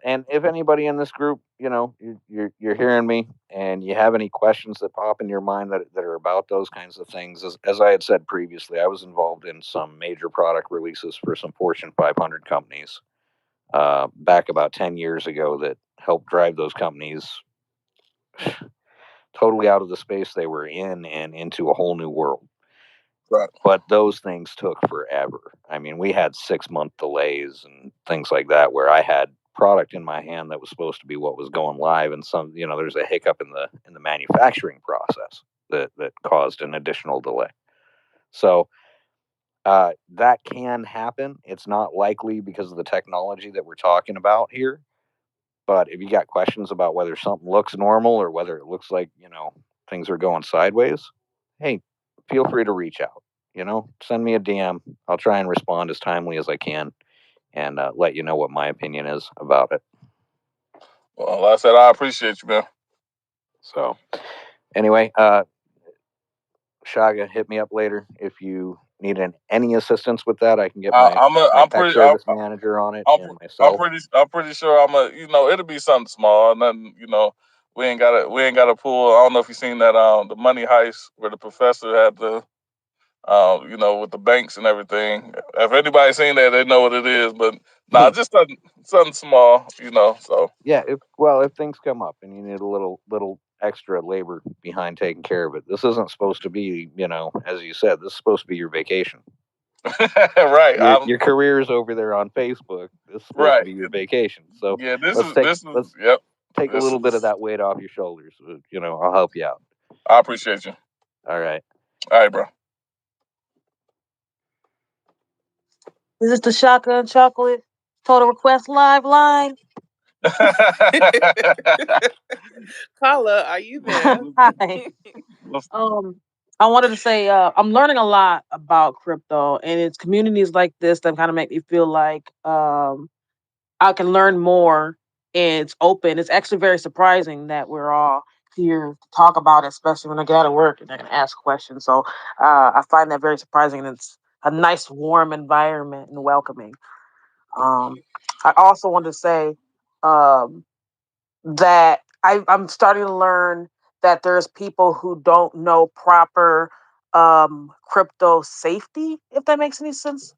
and if anybody in this group, you're hearing me, and you have any questions that pop in your mind that are about those kinds of things, as I had said previously, I was involved in some major product releases for some Fortune 500 companies back about 10 years ago that helped drive those companies totally out of the space they were in and into a whole new world. right. But those things took forever. I mean, we had 6-month delays and things like that where I had product in my hand that was supposed to be what was going live, and there's a hiccup in the manufacturing process that caused an additional delay. So that can happen. It's not likely because of the technology that we're talking about here. But if you got questions about whether something looks normal or whether it looks like, things are going sideways, hey, feel free to reach out. Send me a DM. I'll try and respond as timely as I can and let you know what my opinion is about it. Well, like I said, I appreciate you, man. So, anyway, Shaga, hit me up later if you need any assistance with that. I can get I, my I'm a, my I'm tech pretty, service manager on it I'm, and I'm myself. pretty, I'm pretty sure it'll be something small. Nothing, we ain't gotta pull. I don't know if you seen that, the money heist where the professor had the, with the banks and everything. If anybody's seen that, they know what it is. But nah, just something small, So Yeah, if things come up and you need a little extra labor behind taking care of it, this isn't supposed to be, as you said, this is supposed to be your vacation. right. Your career's over there on Facebook. This is supposed to Right. be your vacation. So Yeah. This let's is take this is let's yep. take a This little bit of is. that weight off your shoulders. I'll help you out. I appreciate you. All right. All right, bro. Is this the Shaka and Chocolate Total Request Live line? Carla, are you there? Hi. Um, I wanted to say I'm learning a lot about crypto, and it's communities like this that kind of make me feel like I can learn more. And it's open. It's actually very surprising that we're all here to talk about it, especially when I get out of work and I can ask questions. So I find that very surprising, and it's a nice, warm environment and welcoming. Um, I also want to say um, that I'm starting to learn that there's people who don't know proper crypto safety, if that makes any sense.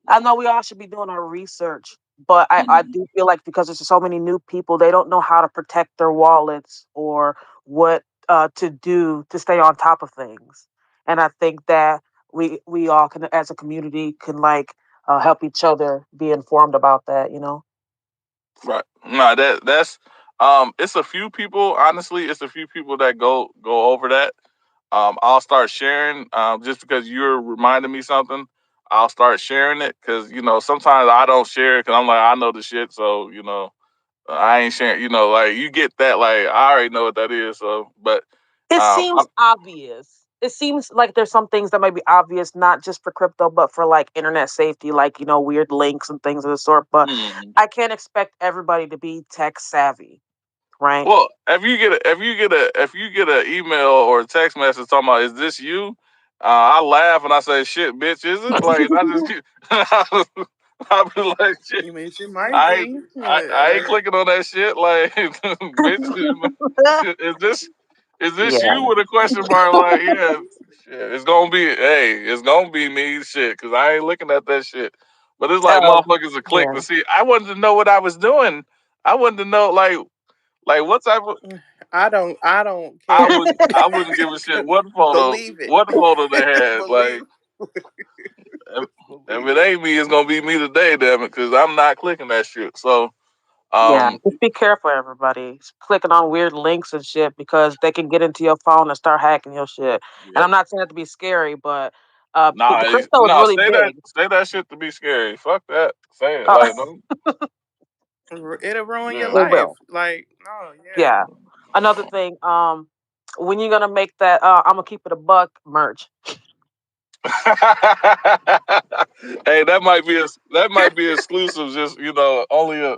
I know we all should be doing our research, but I do feel like because there's so many new people, they don't know how to protect their wallets or what to do to stay on top of things. And I think that we all can, as a community, can help each other be informed about that. Right. No, that's it's a few people, honestly, it's a few people that go over that. I'll start sharing just because you're reminding me something. I'll start sharing it because sometimes I don't share it because I'm like I know the shit, so I ain't sharing. Like you get that, like I already know what that is. So, but It I, seems obvious. It seems like there's some things that might be obvious, not just for crypto, but for like internet safety, like, weird links and things of the sort. But hmm. I can't expect everybody to be tech savvy, right? Well, if you get an email or a text message talking about is this you, I laugh and I say shit, bitch, is it? Like I just keep, I'll be like, shit. You mean she might I ain't, be. I ain't clicking on that shit. Like, bitch, is this is this Yeah. you with a question mark? Like, yeah, shit. It's gonna be, hey, it's gonna be me, shit, because I ain't looking at that shit. But it's like Um. motherfuckers to click Yeah. to see. I wanted to know what I was doing. I wanted to know, like what type of. I don't care. I wouldn't give a shit Believe it. what photo they had. Like, Believe if, if believe it it. ain't me, it's gonna be me today, damn it, because I'm not clicking that shit. So, Yeah, um, just be careful, everybody. Clicking on weird links and shit because they can get into your phone and start hacking your shit. And yep. I'm not saying it to be scary, but Nah, the crypto is nah. really big. Say that shit to be scary. Fuck that. Say it. Uh, Like, don't. It'll ruin your Yeah. it life. will. Like, no, yeah. Yeah. Another thing, when you're gonna make that I'm gonna keep it a buck merch. Hey, that might be exclusive. Just, only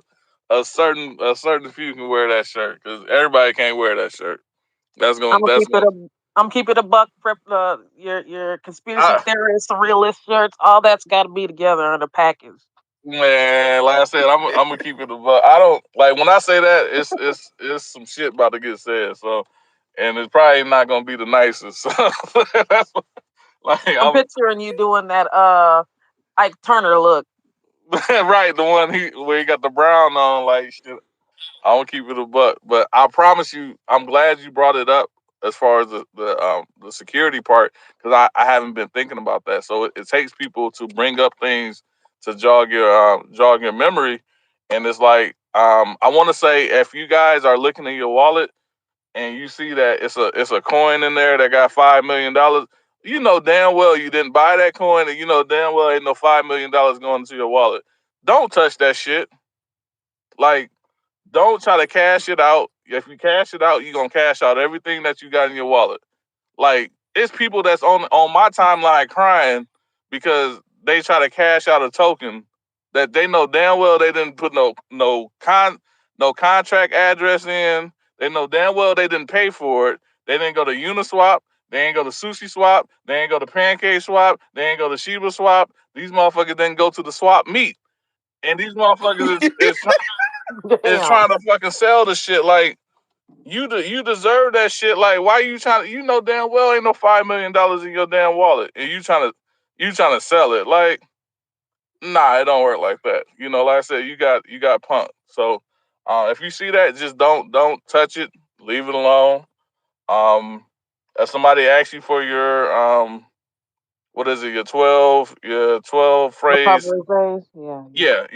a certain few can wear that shirt, because everybody can't wear that shirt. That's I'm gonna gonna that's keep it gonna. a I'm keep it a buck. Your conspiracy I, theorists, realist shirts, all that's got to be together in a package. Man, like I said, I'm gonna keep it a buck. I don't like when I say that. It's some shit about to get said. So, and it's probably not gonna be the nicest. So that's like I'm I'm picturing you doing that Ike Turner look. right. The one where he got the brown on, like shit. I won't keep it a buck, but I promise you, I'm glad you brought it up as far as the security part, because I haven't been thinking about that. So it takes people to bring up things to jog your memory, and it's like, I want to say, if you guys are looking in your wallet and you see that it's a coin in there that got $5 million, you know damn well you didn't buy that coin, and you know damn well ain't no $5 million going into your wallet. Don't touch that shit. Like, don't try to cash it out. If you cash it out, you're gonna cash out everything that you got in your wallet. Like, it's people that's on my timeline crying because they try to cash out a token that they know damn well they didn't put no contract address in. They know damn well they didn't pay for it. They didn't go to Uniswap. They ain't go to Sushi Swap. They ain't go to Pancake Swap. They ain't go to Shiba Swap. These motherfuckers didn't go to the swap meet. And these motherfuckers is Damn. trying to fucking sell the shit. Like, you deserve that shit. Like, why you trying to, you know damn well ain't no $5 million in your damn wallet, and you trying to sell it. Like, nah, it don't work like that. Like I said, you got punked. So, if you see that, just don't touch it. Leave it alone. Um, if somebody asks you for your what is it, your 12 phrase, Recovery phase. Yeah. yeah,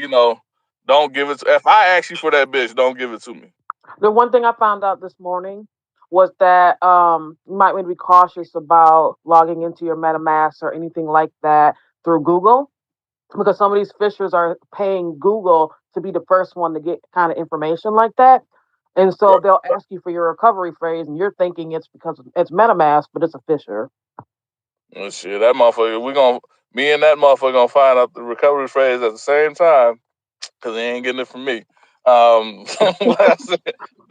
don't give it. If I ask you for that bitch, don't give it to me. The one thing I found out this morning was that you might want to be cautious about logging into your MetaMask or anything like that through Google, because some of these fishers are paying Google to be the first one to get kind of information like that. And so Right. they'll ask you for your recovery phrase, and you're thinking it's because it's MetaMask, but it's a fisher. Well, shit, that motherfucker, me and that motherfucker gonna find out the recovery phrase at the same time, because he ain't getting it from me. Like I said,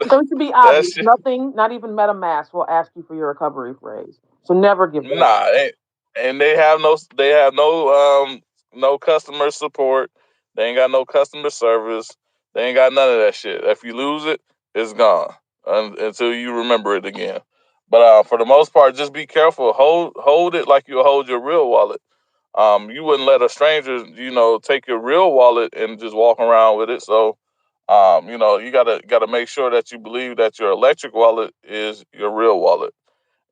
So it should be that obvious. shit, Nothing, not even MetaMask, will ask you for your recovery phrase. So never give that out. nah, and they have no customer support. They ain't got no customer service. They ain't got none of that shit. If you lose it, it's gone until you remember it again. But for the most part, just be careful. Hold it like you hold your real wallet. You wouldn't let a stranger, take your real wallet and just walk around with it. So, you gotta make sure that you believe that your electric wallet is your real wallet,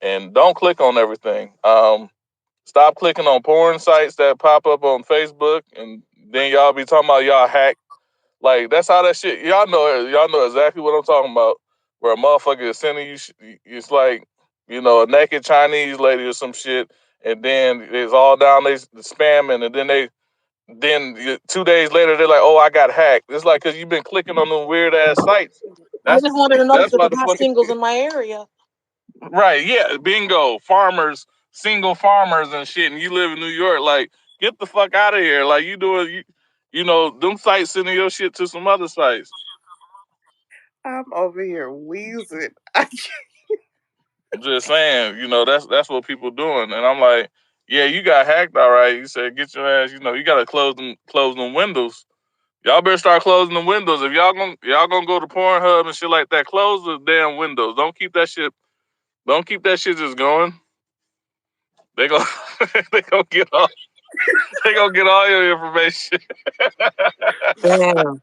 and don't click on everything. Stop clicking on porn sites that pop up on Facebook, and then y'all be talking about y'all hacked. Like, that's how that shit. Y'all know exactly what I'm talking about. Where a motherfucker is sending you, it's like, a naked Chinese lady or some shit, and then it's all down they spamming, and then 2 days later they're like, "Oh, I got hacked." It's like, because you've been clicking on them weird ass sites. I That's just wanted to know if that's there why was the hot fucking singles in my area. right, yeah, bingo, farmers, single farmers and shit, and you live in New York. Like, get the fuck out of here. Like, them sites sending your shit to some other sites. I'm over here wheezing. I'm just saying, that's what people doing, and I'm like, Yeah, you got hacked, all right. You said get your ass. You know, you gotta close them windows. Y'all better start closing the windows. If y'all gonna go to Pornhub and shit like that, close the damn windows. Don't keep that shit. Don't keep that shit just going. They gonna they gonna get all they gonna get all your information. Damn.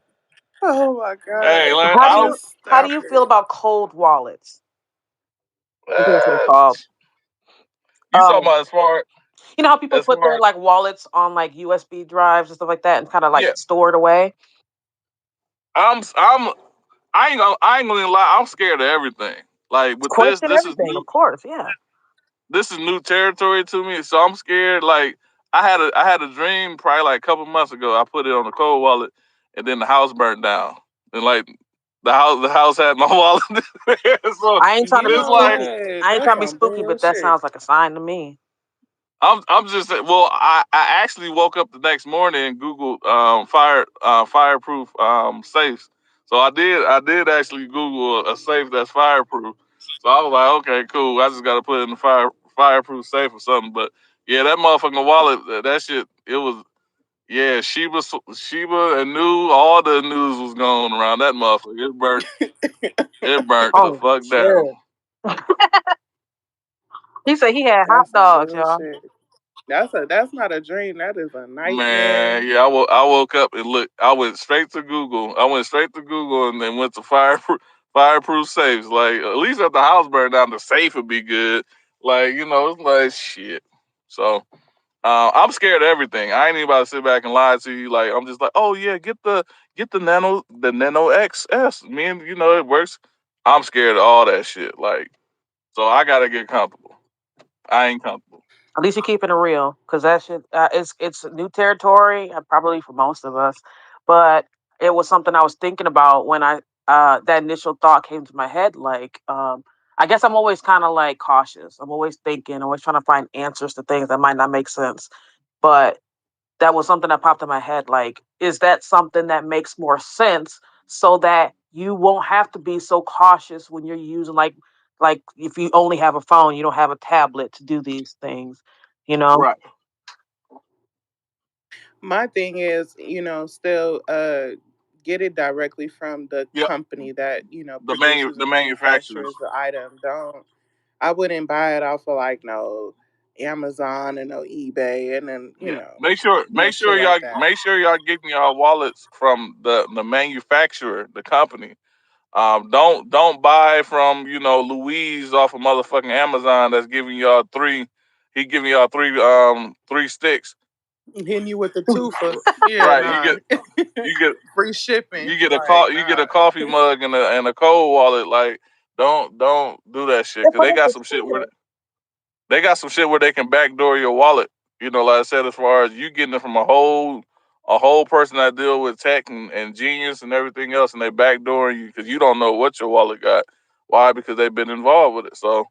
Oh my Hey, god. like, How I do don't. you how do Stop you feel it. about cold wallets? I think that's what it's Uh, called. you talking Um, about you know how people as put their far like wallets on like USB drives and stuff like that and kind of like yeah. store it away? I'm I ain't gonna lie. I'm scared of everything. Like with this, Question everything, of course. Yeah. this is new territory to me, so I'm scared. Like I had a dream probably like a couple months ago. I put it on the cold wallet, and then the house burnt down, and like the house had my wallet. So I ain't trying to You be it's know like spooky. what? I ain't That's trying to be some spooky, but that bullshit. sounds like a sign to me. I'm just well. I actually woke up the next morning and Googled fireproof safes. So I did actually Google a safe that's fireproof. So I was like, okay, cool. I just got to put it in the fireproof safe or something. But yeah, that motherfucking wallet, that shit, it was yeah. Sheba and New, all the news was going around that motherfucker. It burnt the Oh fuck down. shit. He said he had hot That's some dogs, y'all. bullshit. That's not a dream. That is a Man, nightmare. yeah, I woke up and look. I went straight to Google. I went straight to Google and then went to fireproof safes. Like at least if the house burned down, the safe would be good. Like it's like shit. So I'm scared of everything. I ain't even about to sit back and lie to you. Like I'm just like, oh yeah, get the Nano XS. Man, it works. I'm scared of all that shit. Like so, I gotta get comfortable. I ain't comfortable. At least you're keeping it real, because that shit it's new territory, probably for most of us. But it was something I was thinking about when I that initial thought came to my head. Like, I guess I'm always kind of like cautious. I'm always thinking, always trying to find answers to things that might not make sense. But that was something that popped in my head. Like, is that something that makes more sense so that you won't have to be so cautious when you're using like if you only have a phone, you don't have a tablet to do these things, you know? Right. My thing is, still get it directly from the Yep. company that, produces The and manufacturers. manufactures the item. I wouldn't buy it off of like no Amazon and no eBay and then, Yeah. Make sure no make shit sure like y'all that. make sure y'all getting y'all wallets from the manufacturer, the company. Don't buy from Louise off of motherfucking Amazon that's giving y'all three. He giving y'all three sticks. Hitting you with the twofer. Yeah, Right. nah. You get Free shipping. you get a Like, call you get nah. a coffee mug and a cold wallet. Like don't do that shit They because put it for sure. they got some shit where they can backdoor your wallet. Like I said, as far as you getting it from a whole person that deal with tech and genius and everything else, and they backdooring you because you don't know what your wallet got. Why? Because they've been involved with it. So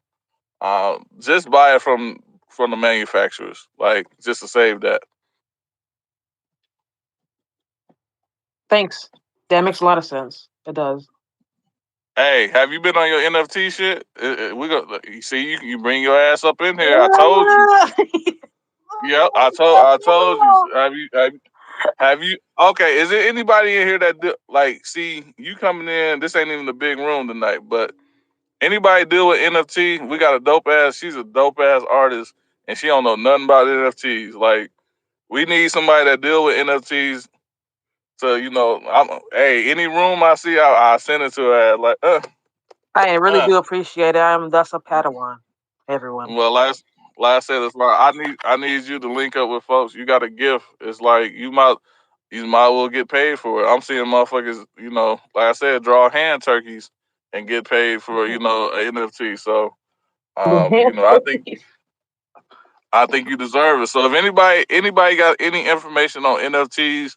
just buy it from the manufacturers, like just to save that. Thanks. That makes a lot of sense. It does. Hey, have you been on your NFT shit? We go. You see, you bring your ass up in here. I told you. Yep, I told you. Have you? Okay, is there anybody in here that like? See, you coming in? This ain't even the big room tonight, but anybody deal with NFT? We got a dope ass. She's a dope ass artist, and she don't know nothing about NFTs. Like, we need somebody that deal with NFTs. So hey, any room I see, I send it to her. Like, I really uh. do appreciate it. I'm thus a Padawan, everyone. Well, last I said it's like I need you to link up with folks. You got a gift. It's like you might well get paid for it. I'm seeing motherfuckers, like I said, draw hand turkeys and get paid for a NFT. So I think you deserve it. So if anybody got any information on NFTs,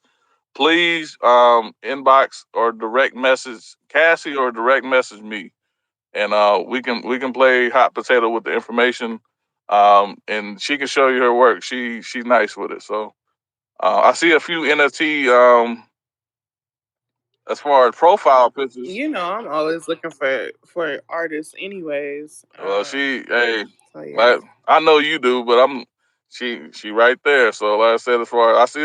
please inbox or direct message Cassie or direct message me, and we can play hot potato with the information, and she can show you her work. She's nice with it. So I see a few NFT as far as profile pictures. I'm always looking for artists anyways. Well, hey, So yeah. like, I know you do, but She right there. So like I said, as far as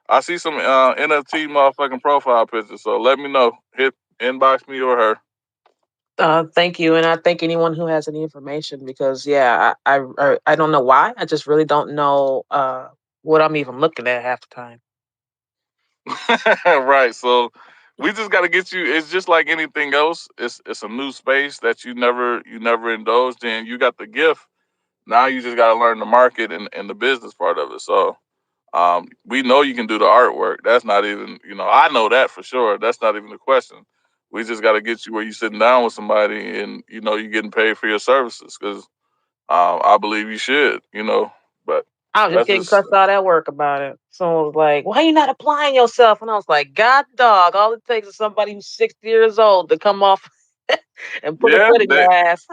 I see some NFT motherfucking profile pictures. So let me know. Hit inbox me or her. Thank you, and I thank anyone who has any information because yeah, I don't know why. I just really don't know what I'm even looking at half the time. Right. So we just got to get you. It's just like anything else. It's a new space that you never indulged in. You got the gift. Now you just got to learn the market and the business part of it. So we know you can do the artwork. That's not even I know that for sure. That's not even a question. We just got to get you where you sitting down with somebody and you're getting paid for your services because I believe you should. But I was just that's getting just cussed out at work about it. Someone was like, "Why you not applying yourself?" And I was like, "God, dog! All it takes is somebody who's 60 years old to come off and put a yeah. foot in your ass."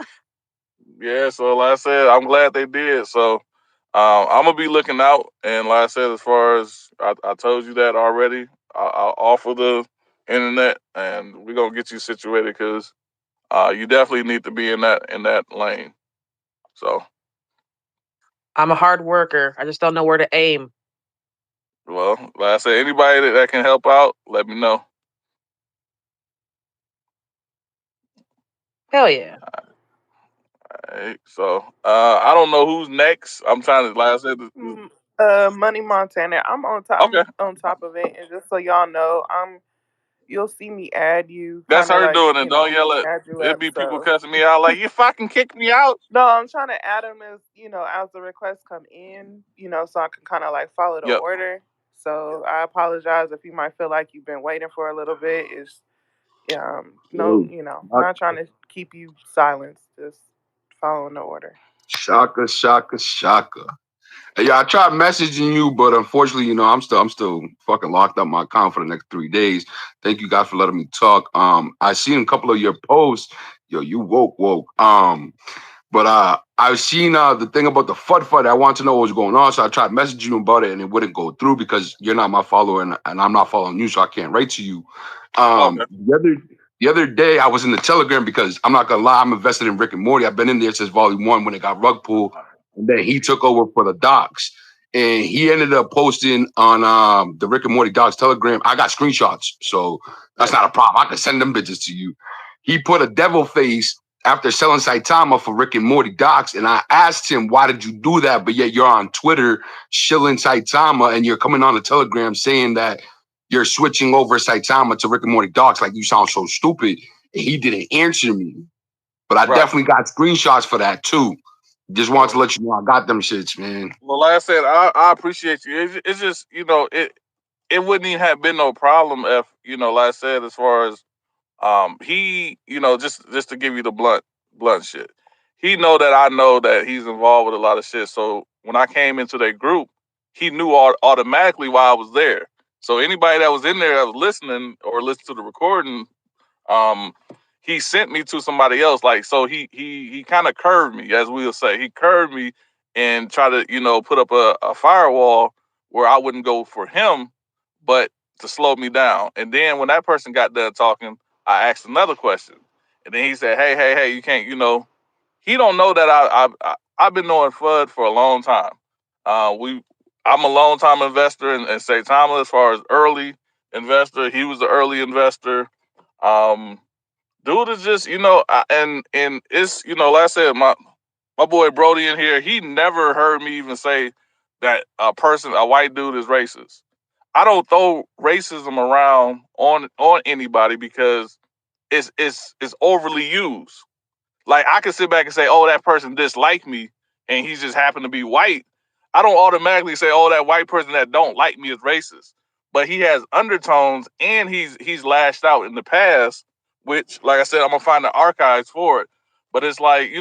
Yeah, so like I said, I'm glad they did. So I'm gonna be looking out, and like I said, as far as I told you that already, I'll offer the internet, and we're gonna get you situated because you definitely need to be in that lane. So, I'm a hard worker. I just don't know where to aim. well, like I said, anybody that can help out, let me know. Hell yeah. All right, so I don't know who's next. I'm trying to, like I said, Money Montana. I'm on top. okay, I'm on top of it, and just so y'all know, you'll see me add you, that's kind of her like doing it. Don't yell at. add you It up. be people So cussing me out like you fucking kicked me out. no, I'm trying to add them as as the requests come in, so I can kind of like follow the Yep. order. So I apologize if you might feel like you've been waiting for a little bit. It's no, Hey, not trying to keep you silenced, just following the order. Shaka, Shaka, Shaka. Hey, yeah, I tried messaging you, but unfortunately, I'm still fucking locked up my account for the next 3 days. Thank you guys for letting me talk. I seen a couple of your posts. Yo, you woke. But I've seen the thing about the FUD fight. I want to know what was going on, so I tried messaging you about it, and it wouldn't go through because you're not my follower, and I'm not following you, so I can't write to you. Okay. The other day, I was in the Telegram because I'm not gonna lie, I'm invested in Rick and Morty. I've been in there since Volume One when it got rug pulled, and then he took over for the docs, and he ended up posting on the Rick and Morty docs Telegram. I got screenshots, so that's Yeah. not a problem. I can send them bitches to you. He put a devil face after selling Saitama for Rick and Morty docs. And I asked him, why did you do that? But yet you're on Twitter shilling Saitama and you're coming on the Telegram saying that you're switching over Saitama to Rick and Morty docs. Like you sound so stupid. And he didn't answer me. But I Right. definitely got screenshots for that too. Just wanted Well, to let you know I got them shits, man. well, like I said, I appreciate you. It's just it wouldn't even have been no problem if like I said, as far as he just to give you the blunt shit. He know that I know that he's involved with a lot of shit. So when I came into their group, he knew automatically why I was there. So anybody that was in there that was listening or listened to the recording, um, he sent me to somebody else. Like so, he kind of curved me, as we'll say. He curved me and tried to put up a firewall where I wouldn't go for him, but to slow me down. And then when that person got done talking, I asked another question, and then he said, "Hey, you can't." He don't know that I've been knowing Fudd for a long time. I'm a long time investor in Saitama as far as early investor. He was the early investor. Um, Dude is just and it's like I said, my boy Brody in here, he never heard me even say that a white dude is racist. I don't throw racism around on anybody because it's overly used. Like I can sit back and say, oh, that person disliked me and he just happened to be white. I don't automatically say, oh, that white person that don't like me is racist. But he has undertones and he's lashed out in the past, which, like I said, I'm gonna find the archives for it. But it's like,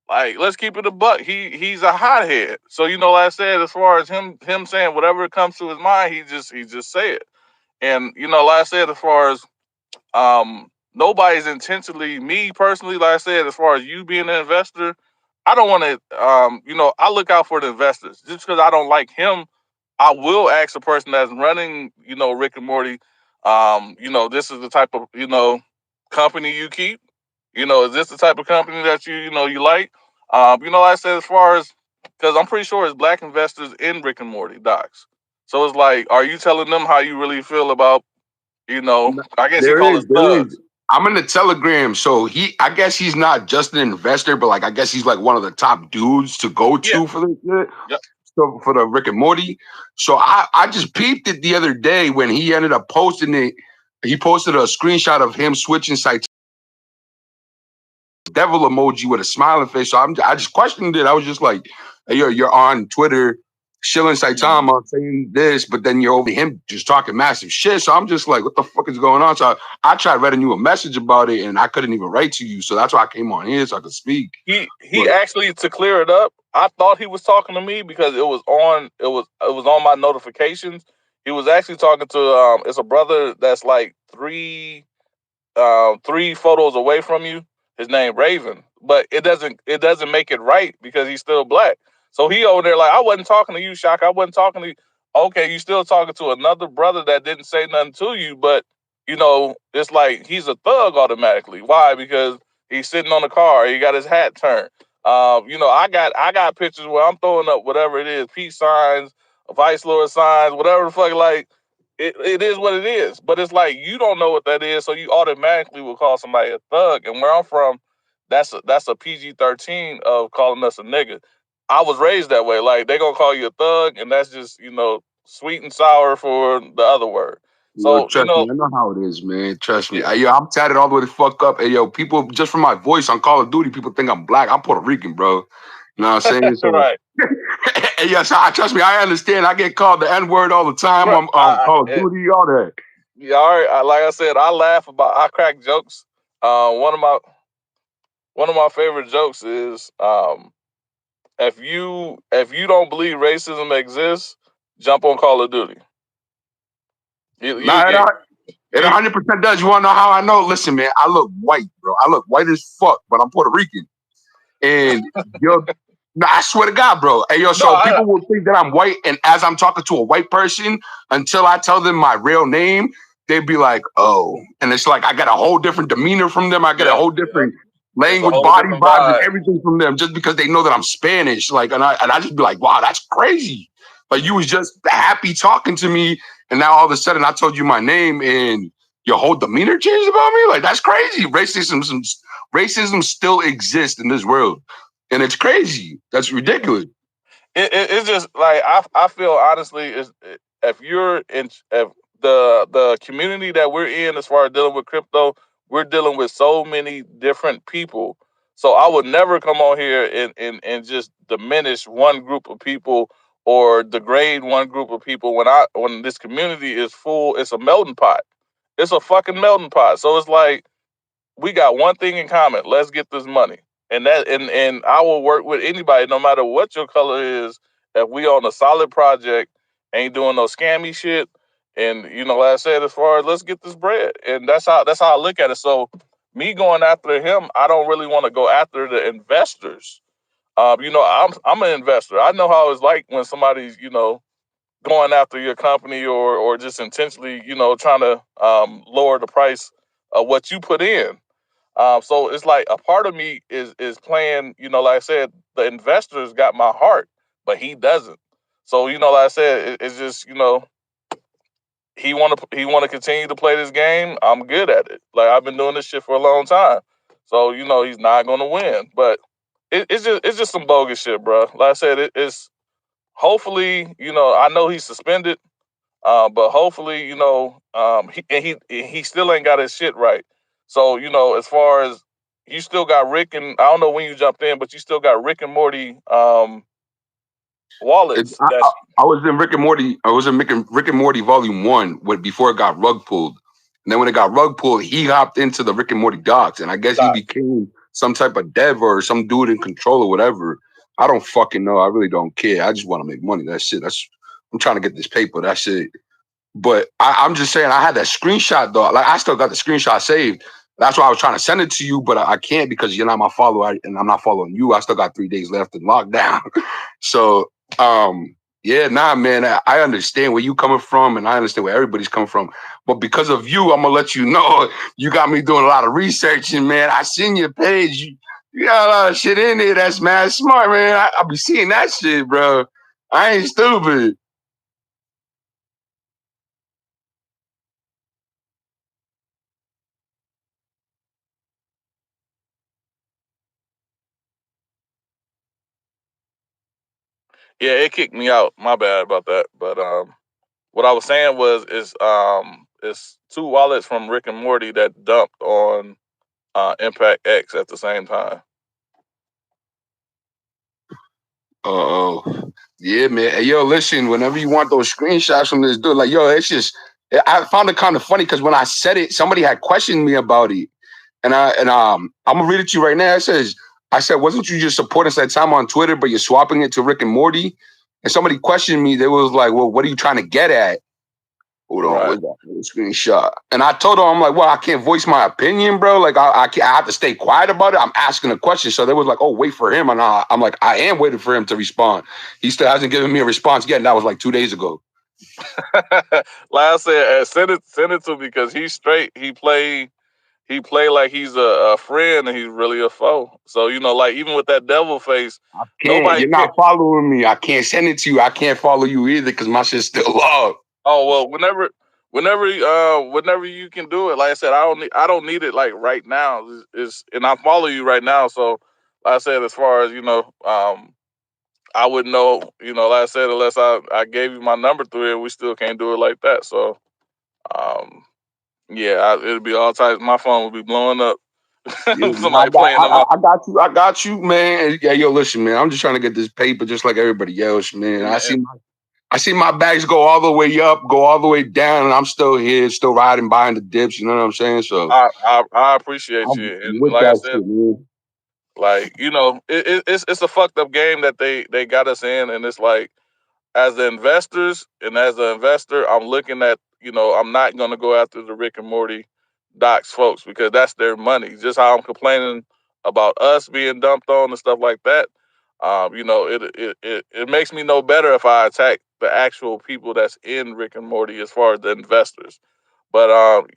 like let's keep it a buck. He's a hothead. So, like I said, as far as him saying whatever comes to his mind, he just say it. And like I said, as far as nobody's intentionally me personally, like I said, as far as you being an investor, I don't want to I look out for the investors. Just because I don't like him, I will ask the person that's running, Rick and Morty, this is the type of, company you keep. Is this the type of company that you like? Like I said, as far as because I'm pretty sure it's black investors in Rick and Morty docs. So it's like, are you telling them how you really feel about, I guess he There call is, it there is. thugs. I'm in the Telegram, so I guess he's not just an investor, but like I guess he's like one of the top dudes to go Yeah. to for this shit. Yep. So for the Rick and Morty. So I just peeped it the other day when he ended up posting it. He posted a screenshot of him switching sites, devil emoji with a smiling face. So I just questioned it. I was just like, hey, you're on Twitter shilling Saitama saying this, but then you're over him just talking massive shit. So I'm just like, what the fuck is going on? So I tried writing you a message about it and I couldn't even write to you. So that's why I came on here so I could speak. He actually, to clear it up, I thought he was talking to me because it was on my notifications. He was actually talking to it's a brother that's like three photos away from you. His name Raven, but it doesn't make it right because he's still black. So he over there like, I wasn't talking to you, Shaka. I wasn't talking to you. Okay, you still talking to another brother that didn't say nothing to you, but it's like he's a thug automatically. Why? Because he's sitting on the car. He got his hat turned. I got pictures where I'm throwing up whatever it is, peace signs, vice lord signs, whatever the fuck. Like it is what it is. But it's like you don't know what that is, so you automatically will call somebody a thug. And where I'm from, that's a PG-13 of calling us a nigga. I was raised that way. Like they gonna call you a thug, and that's just sweet and sour for the other word. Yo, So trust me, I know how it is, man. Trust me. I'm tatted all the way the fuck up. Hey, yo, people, just from my voice on Call of Duty, people think I'm black. I'm Puerto Rican, bro. You know what I'm saying? So, right, hey, yo, so trust me, I understand. I get called the N-word all the time right. on Call of Duty, all that. Yeah, all right. Like I said, I crack jokes. One of my favorite jokes is if you don't believe racism exists, jump on Call of Duty. You Nah, get it you 100% does. You want to know how I know? Listen, man, I look white, bro. I look white as fuck, but I'm Puerto Rican. And yo, no, I swear to God, bro. Hey, yo, no. so people will think that I'm white, and as I'm talking to a white person, until I tell them my real name, they'd be like, "Oh," and it's like I got a whole different demeanor from them. I get a Yep, whole yep. different It's a language, whole body different vibes, and vibe. everything from them, just because they know that I'm Spanish. Like, and I just be like, "Wow, that's crazy." Like you was just happy talking to me, and now all of a sudden I told you my name, and your whole demeanor changed about me. Like that's crazy. Racism still exists in this world. And it's crazy. That's ridiculous. It's just like I feel honestly is if you're in if the community that we're in as far as dealing with crypto, we're dealing with so many different people. So I would never come on here and just diminish one group of people or degrade one group of people when this community is full. It's a melting pot. It's a fucking melting pot. So it's like we got one thing in common. Let's get this money. And I will work with anybody, no matter what your color is, if we on a solid project, ain't doing no scammy shit. And like I said, as far as let's get this bread. And that's how I look at it. So me going after him, I don't really want to go after the investors. I'm an investor. I know how it's like when somebody's, going after your company or just intentionally, trying to lower the price of what you put in. So it's like a part of me is playing, like I said, the investors got my heart, but he doesn't. So, like I said, it's just, he want to continue to play this game. I'm good at it. Like I've been doing this shit for a long time. So, he's not gonna win. But it's just some bogus shit, bro. Like I said, it's hopefully, I know he's suspended. But hopefully, he still ain't got his shit right. So, as far as you still got Rick and I don't know when you jumped in, but you still got Rick and Morty It, wallets. I, I, I was in Rick and Morty. I was in Rick and Morty Volume 1 before it got rug pulled. And then when it got rug pulled, he hopped into the Rick and Morty docs. And I guess he became some type of dev or some dude in control or whatever. I don't fucking know. I really don't care. I just want to make money. That's it. I'm trying to get this paper. That's it. But I'm just saying, I had that screenshot though. Like I still got the screenshot saved. That's why I was trying to send it to you, but I can't because you're not my follower and I'm not following you. I still got 3 days left in lockdown. So, yeah, nah, man, I understand where you coming from and I understand where everybody's coming from. But because of you, I'm gonna let you know you got me doing a lot of research. And man, I seen your page. You got a lot of shit in there that's mad smart, man. I be seeing that shit, bro. I ain't stupid. Yeah, it kicked me out. My bad about that. But what I was saying was it's two wallets from Rick and Morty that dumped on Impact X at the same time. Oh, yeah, man. Hey, yo, listen, whenever you want those screenshots from this dude, like, yo, it's just, I found it kind of funny because when I said it, somebody had questioned me about it. I'm gonna read it to you right now. It says, I said, wasn't you just supporting Saitama on Twitter, but you're swapping it to Rick and Morty? And somebody questioned me. They was like, well, what are you trying to get at? Hold on, Right. where's that screenshot? And I told them, I'm like, well, I can't voice my opinion, bro. Like, I can't, I have to stay quiet about it. I'm asking a question. So they was like, oh, wait for him. And I'm like, I am waiting for him to respond. He still hasn't given me a response yet. And that was like 2 days ago. Like I said, send it to me because he's straight. He play like he's a friend and he's really a foe. So like even with that devil face, I can't. nobody You're can. not following me. I can't send it to you. I can't follow you either because my shit's still logged. Oh well, whenever you can do it. Like I said, I don't need it like right now. And I follow you right now. So like I said, as far as I wouldn't know. Like I said, unless I gave you my number through it, we still can't do it like that. So um, yeah, it'd be all types. My phone would be blowing up. Yeah, Somebody playing in my. I got you. I got you, man. Yeah, yo, listen, man. I'm just trying to get this paper just like everybody else, man. I see my bags go all the way up, go all the way down, and I'm still here, still riding behind the dips. You know what I'm saying? So I appreciate I'm you, and with like I that said, shit, man. like it's a fucked up game that they got us in, and it's like as the investors and as an investor, I'm looking at I'm not gonna go after the Rick and Morty docs folks because that's their money. Just how I'm complaining about us being dumped on and stuff like that. It makes me no better if I attack the actual people that's in Rick and Morty as far as the investors. But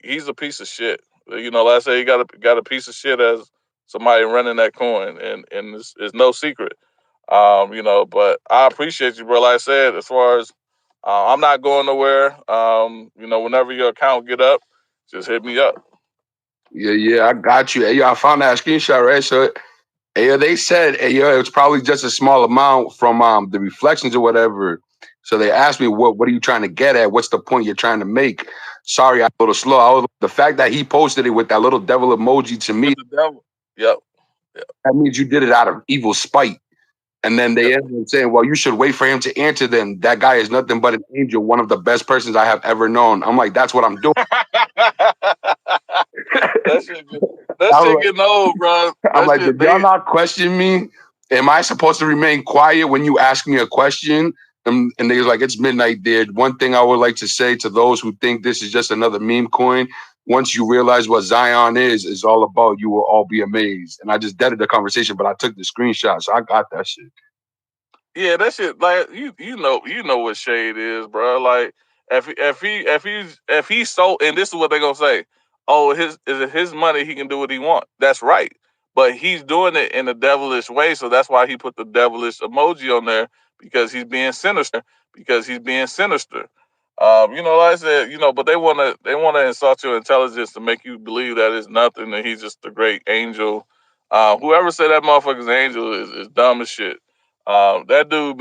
he's a piece of shit. Like I say, he got a piece of shit as somebody running that coin, and it's no secret. But I appreciate you, bro. Like I said, as far as I'm not going nowhere. Whenever your account get up, just hit me up. Yeah, I got you. Hey, yo, I found that screenshot, right? So, hey, yo, they said, hey, yo, it's probably just a small amount from the reflections or whatever. So they asked me, what are you trying to get at? What's the point you're trying to make? Sorry, I'm a little slow. The fact that he posted it with that little devil emoji to me, With the devil. Yep. Yep. that means you did it out of evil spite. And then they Yep. ended up saying, well, you should wait for him to answer them. That guy is nothing but an angel, one of the best persons I have ever known. I'm like, that's what I'm doing. that shit, that I'm shit like, getting old, bro. I'm That like, shit. did y'all not question me? Am I supposed to remain quiet when you ask me a question? And they was like, it's midnight, dude. One thing I would like to say to those who think this is just another meme coin, once you realize what Zion is all about, you will all be amazed. And I just deaded the conversation, but I took the screenshot, so I got that shit. Yeah, that shit. Like you know what shade is, bro. Like if he's so, and this is what they gonna say. Oh, is it his money? He can do what he want. That's right. But he's doing it in a devilish way, so that's why he put the devilish emoji on there because he's being sinister. Like I said, but they wanna insult your intelligence to make you believe that it's nothing and he's just a great angel. Whoever said that motherfucker's angel is dumb as shit. That dude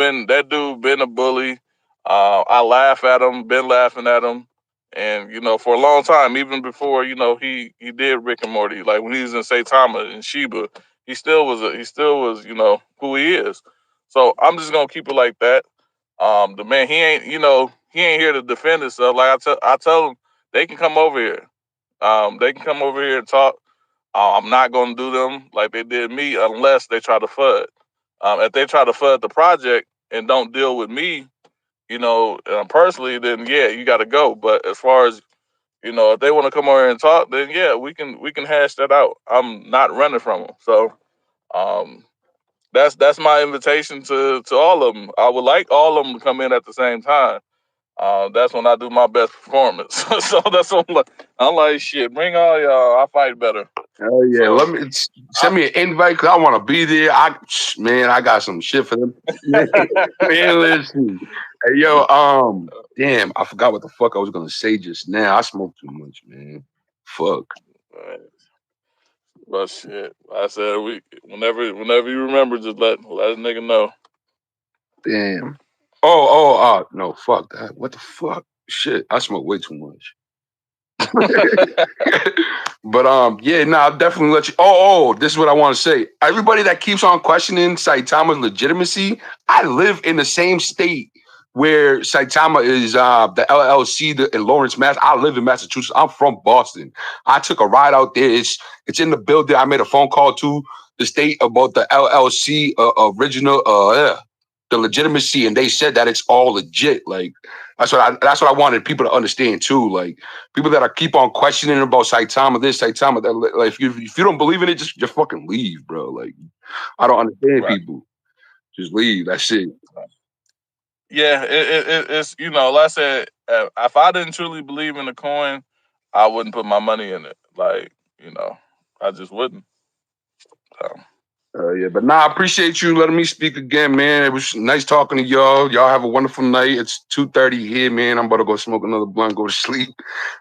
been a bully. I laugh at him, been laughing at him, and for a long time, even before he did Rick and Morty, like when he was in Saitama and Sheba, he still was who he is. So I'm just gonna keep it like that. The man he ain't here to defend himself. Like I tell him they can come over here. They can come over here and talk. I'm not going to do them like they did me unless they try to FUD. If they try to FUD the project and don't deal with me, personally, then yeah, you got to go. But as far as if they want to come over here and talk, then yeah, we can hash that out. I'm not running from them. So um, that's my invitation to all of them. I would like all of them to come in at the same time. That's when I do my best performance. So that's what I'm like shit. Bring all y'all. I fight better. Oh yeah, So let me send me an invite because I want to be there. I got some shit for them. Man, listen, hey yo, damn, I forgot what the fuck I was gonna say just now. I smoked too much, man. Fuck. but shit, I said whenever you remember, just let a nigga know. Damn. No, fuck that. What the fuck? Shit, I smoke way too much. But yeah, I'll definitely let you. This is what I want to say. Everybody that keeps on questioning Saitama's legitimacy, I live in the same state where Saitama is the LLC in Lawrence, Mass. I live in Massachusetts. I'm from Boston. I took a ride out there. It's in the building. I made a phone call to the state about the LLC original the legitimacy, and they said that it's all legit. Like that's what I wanted people to understand too. Like people that are keep on questioning about Saitama this, Saitama that. Like if you don't believe in it, just fucking leave, bro. Like I don't understand Right. people. Just leave. That's it. Yeah, it's like I said, if I didn't truly believe in the coin, I wouldn't put my money in it. Like I just wouldn't. So. Yeah, but I appreciate you letting me speak again, man. It was nice talking to y'all. Y'all have a wonderful night. It's 2:30 here, man. I'm about to go smoke another blunt, go to sleep.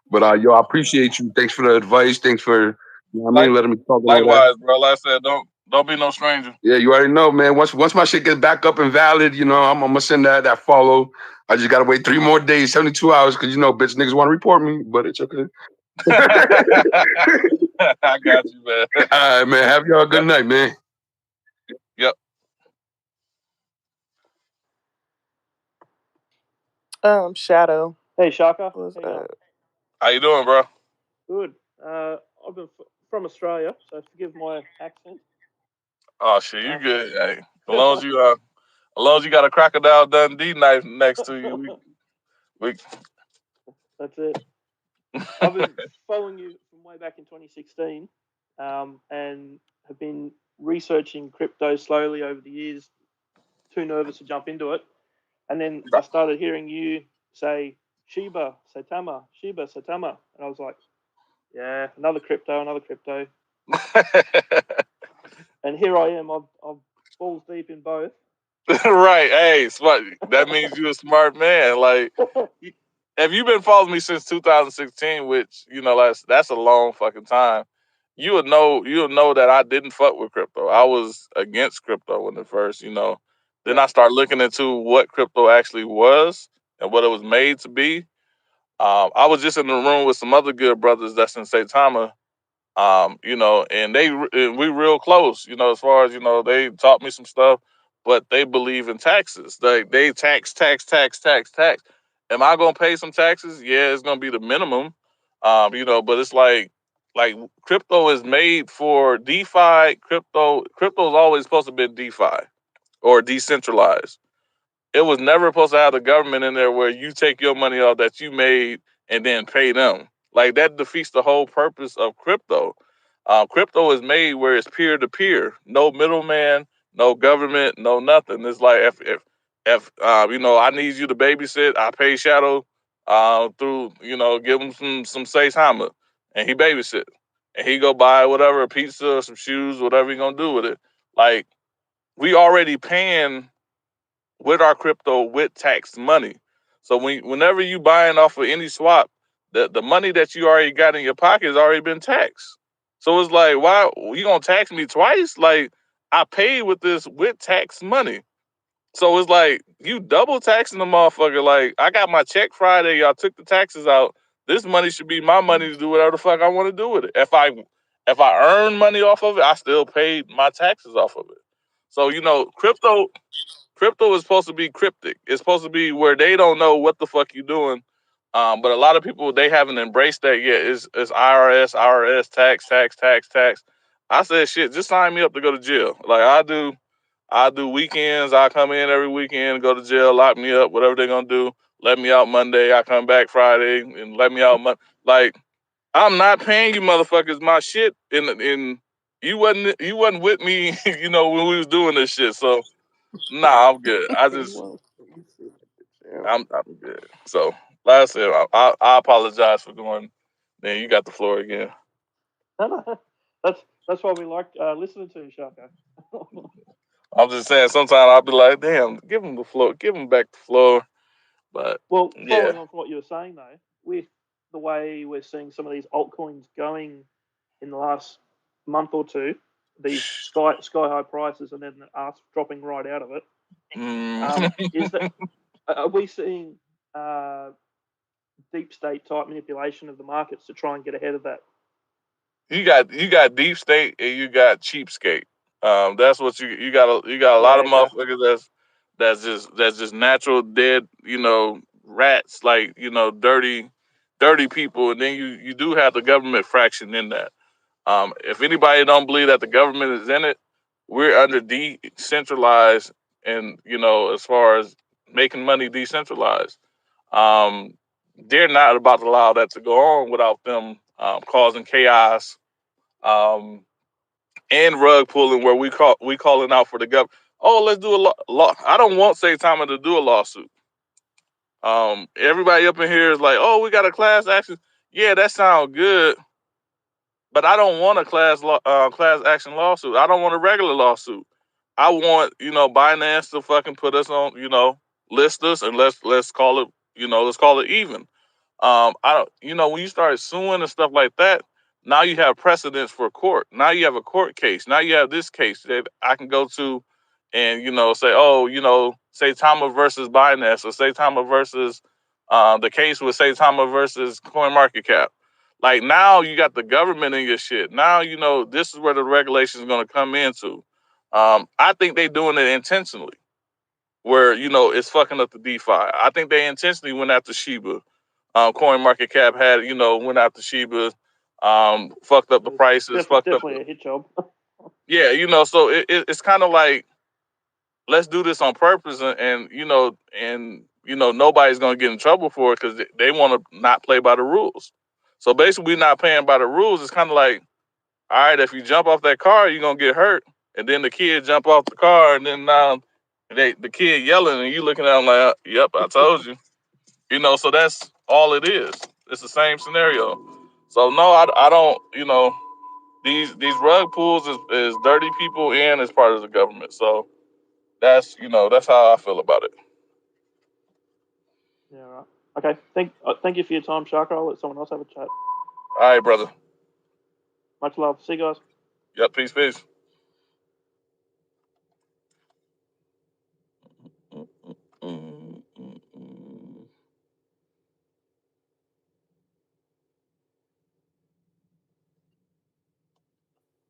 But yo, I appreciate you. Thanks for the advice. Thanks for Like, letting me talk and all that. likewise, bro. Like I said, don't be no stranger. Yeah, you already know, man. Once my shit gets back up and valid, I'm gonna send that follow. I just gotta wait 3 more days, 72 hours, because bitch niggas want to report me, but it's okay. I got you, man. All right, man. Have y'all a good night, man. Yep. Shadow Hey, Shaka. was How you going? How you doing, bro? Good. I've been from Australia, so forgive my accent. Oh shit, you good? Hey, as long as you got a crocodile Dundee knife next to you, we That's it. I've been following you from way back in 2016, and have been researching crypto slowly over the years. Too nervous to jump into it, and then I started hearing you say Saitama, Shiba, Saitama, and I was like, yeah, another crypto, another crypto. And here I am. I've balls deep in both. right. Hey, smart. That means you're a smart man. Like, have you been following me since 2016? Which that's a long fucking time. You'll know that I didn't fuck with crypto. I was against crypto when it first. Then I started looking into what crypto actually was and what it was made to be. I was just in the room with some other good brothers that's in Saitama, and we real close, as far as they taught me some stuff, but they believe in taxes. They tax, tax, tax, tax, tax. Am I gonna pay some taxes? Yeah, it's gonna be the minimum, but it's like crypto is made for DeFi. Crypto is always supposed to be DeFi or decentralized. It was never supposed to have the government in there where you take your money off that you made and then pay them. Like that defeats the whole purpose of crypto. Crypto is made where it's peer to peer, no middleman, no government, no nothing. It's like if I need you to babysit, I pay Shadow through give him some Saitama, and he babysit, and he go buy whatever, a pizza, some shoes, whatever he gonna do with it. Like we already paying with our crypto with tax money. So whenever you buying off of any swap, the money that you already got in your pocket has already been taxed. So it's like, why you gonna tax me twice? Like I paid with this with tax money. So it's like you double taxing the motherfucker. Like I got my check Friday, y'all took the taxes out. This money should be my money to do whatever the fuck I want to do with it. If I earn money off of it, I still paid my taxes off of it. So crypto is supposed to be cryptic. It's supposed to be where they don't know what the fuck you doing. But a lot of people they haven't embraced that yet. It's IRS, tax, tax, tax, tax. I said shit, just sign me up to go to jail. Like I do weekends. I come in every weekend, go to jail, lock me up, whatever they're gonna do. Let me out Monday. I come back Friday and let me out. Like I'm not paying you motherfuckers my shit. In you wasn't with me, when we was doing this shit. So nah, I'm good. I'm good. So, like I said, I apologize for going. Then you got the floor again. No, That's why we like listening to you, Shaka. I'm just saying. Sometimes I'll be like, damn, give him the floor, give him back the floor. But Well, yeah, following on from what you were saying though, with the way we're seeing some of these altcoins going in the last month or two, these sky high prices and then us dropping right out of it, is that are we seeing deep state type manipulation of the markets to try and get ahead of that? you got deep state and you got cheapskate. That's what you got. You got a lot Yeah, of okay. motherfuckers that's just natural dead. Rats like dirty people, and then you do have the government fraction in that. If anybody don't believe that the government is in it, we're under decentralized, and as far as making money decentralized, um, they're not about to allow that to go on without them causing chaos, um, and rug pulling, where we calling out for the government. Oh, let's do a law. I don't want Saitama to do a lawsuit. Everybody up in here is like, oh, we got a class action. Yeah, that sounds good, but I don't want a class action lawsuit. I don't want a regular lawsuit. I want Binance to fucking put us on, list us, and let's call it, let's call it even. I don't, when you start suing and stuff like that, now you have precedence for court. Now you have a court case. Now you have this case that I can go to, and say, oh, Saitama versus Binance, or Saitama versus the case with Saitama versus CoinMarketCap. Like, now you got the government in your shit. Now this is where the regulation is going to come into. I think they're doing it intentionally, where it's fucking up the DeFi. I think they intentionally went after Shiba. CoinMarketCap had went after Shiba, fucked up the prices, fucked up. Definitely a hit job. Yeah, so it's kind of like, let's do this on purpose, and nobody's gonna get in trouble for it because they want to not play by the rules. So basically, we're not playing by the rules. It's kind of like, all right, if you jump off that car, you're gonna get hurt, and then the kid jump off the car, and then the kid yelling, and you looking at him like, yep, I told you. So that's all it is. It's the same scenario. So no, I don't. These rug pulls is dirty people, and it's part of the government. So that's how I feel about it. Yeah, right. Okay. Thank you for your time, Shaka. I'll let someone else have a chat. All right, brother. Much love. See you guys. Yep, peace, peace.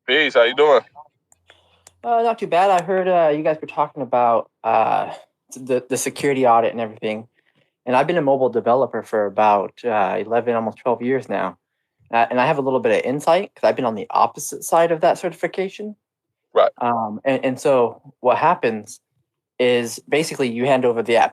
Peace. How you doing? Not too bad. I heard you guys were talking about the security audit and everything. And I've been a mobile developer for about 11, almost 12 years now. And I have a little bit of insight because I've been on the opposite side of that certification. Right. And so what happens is basically you hand over the app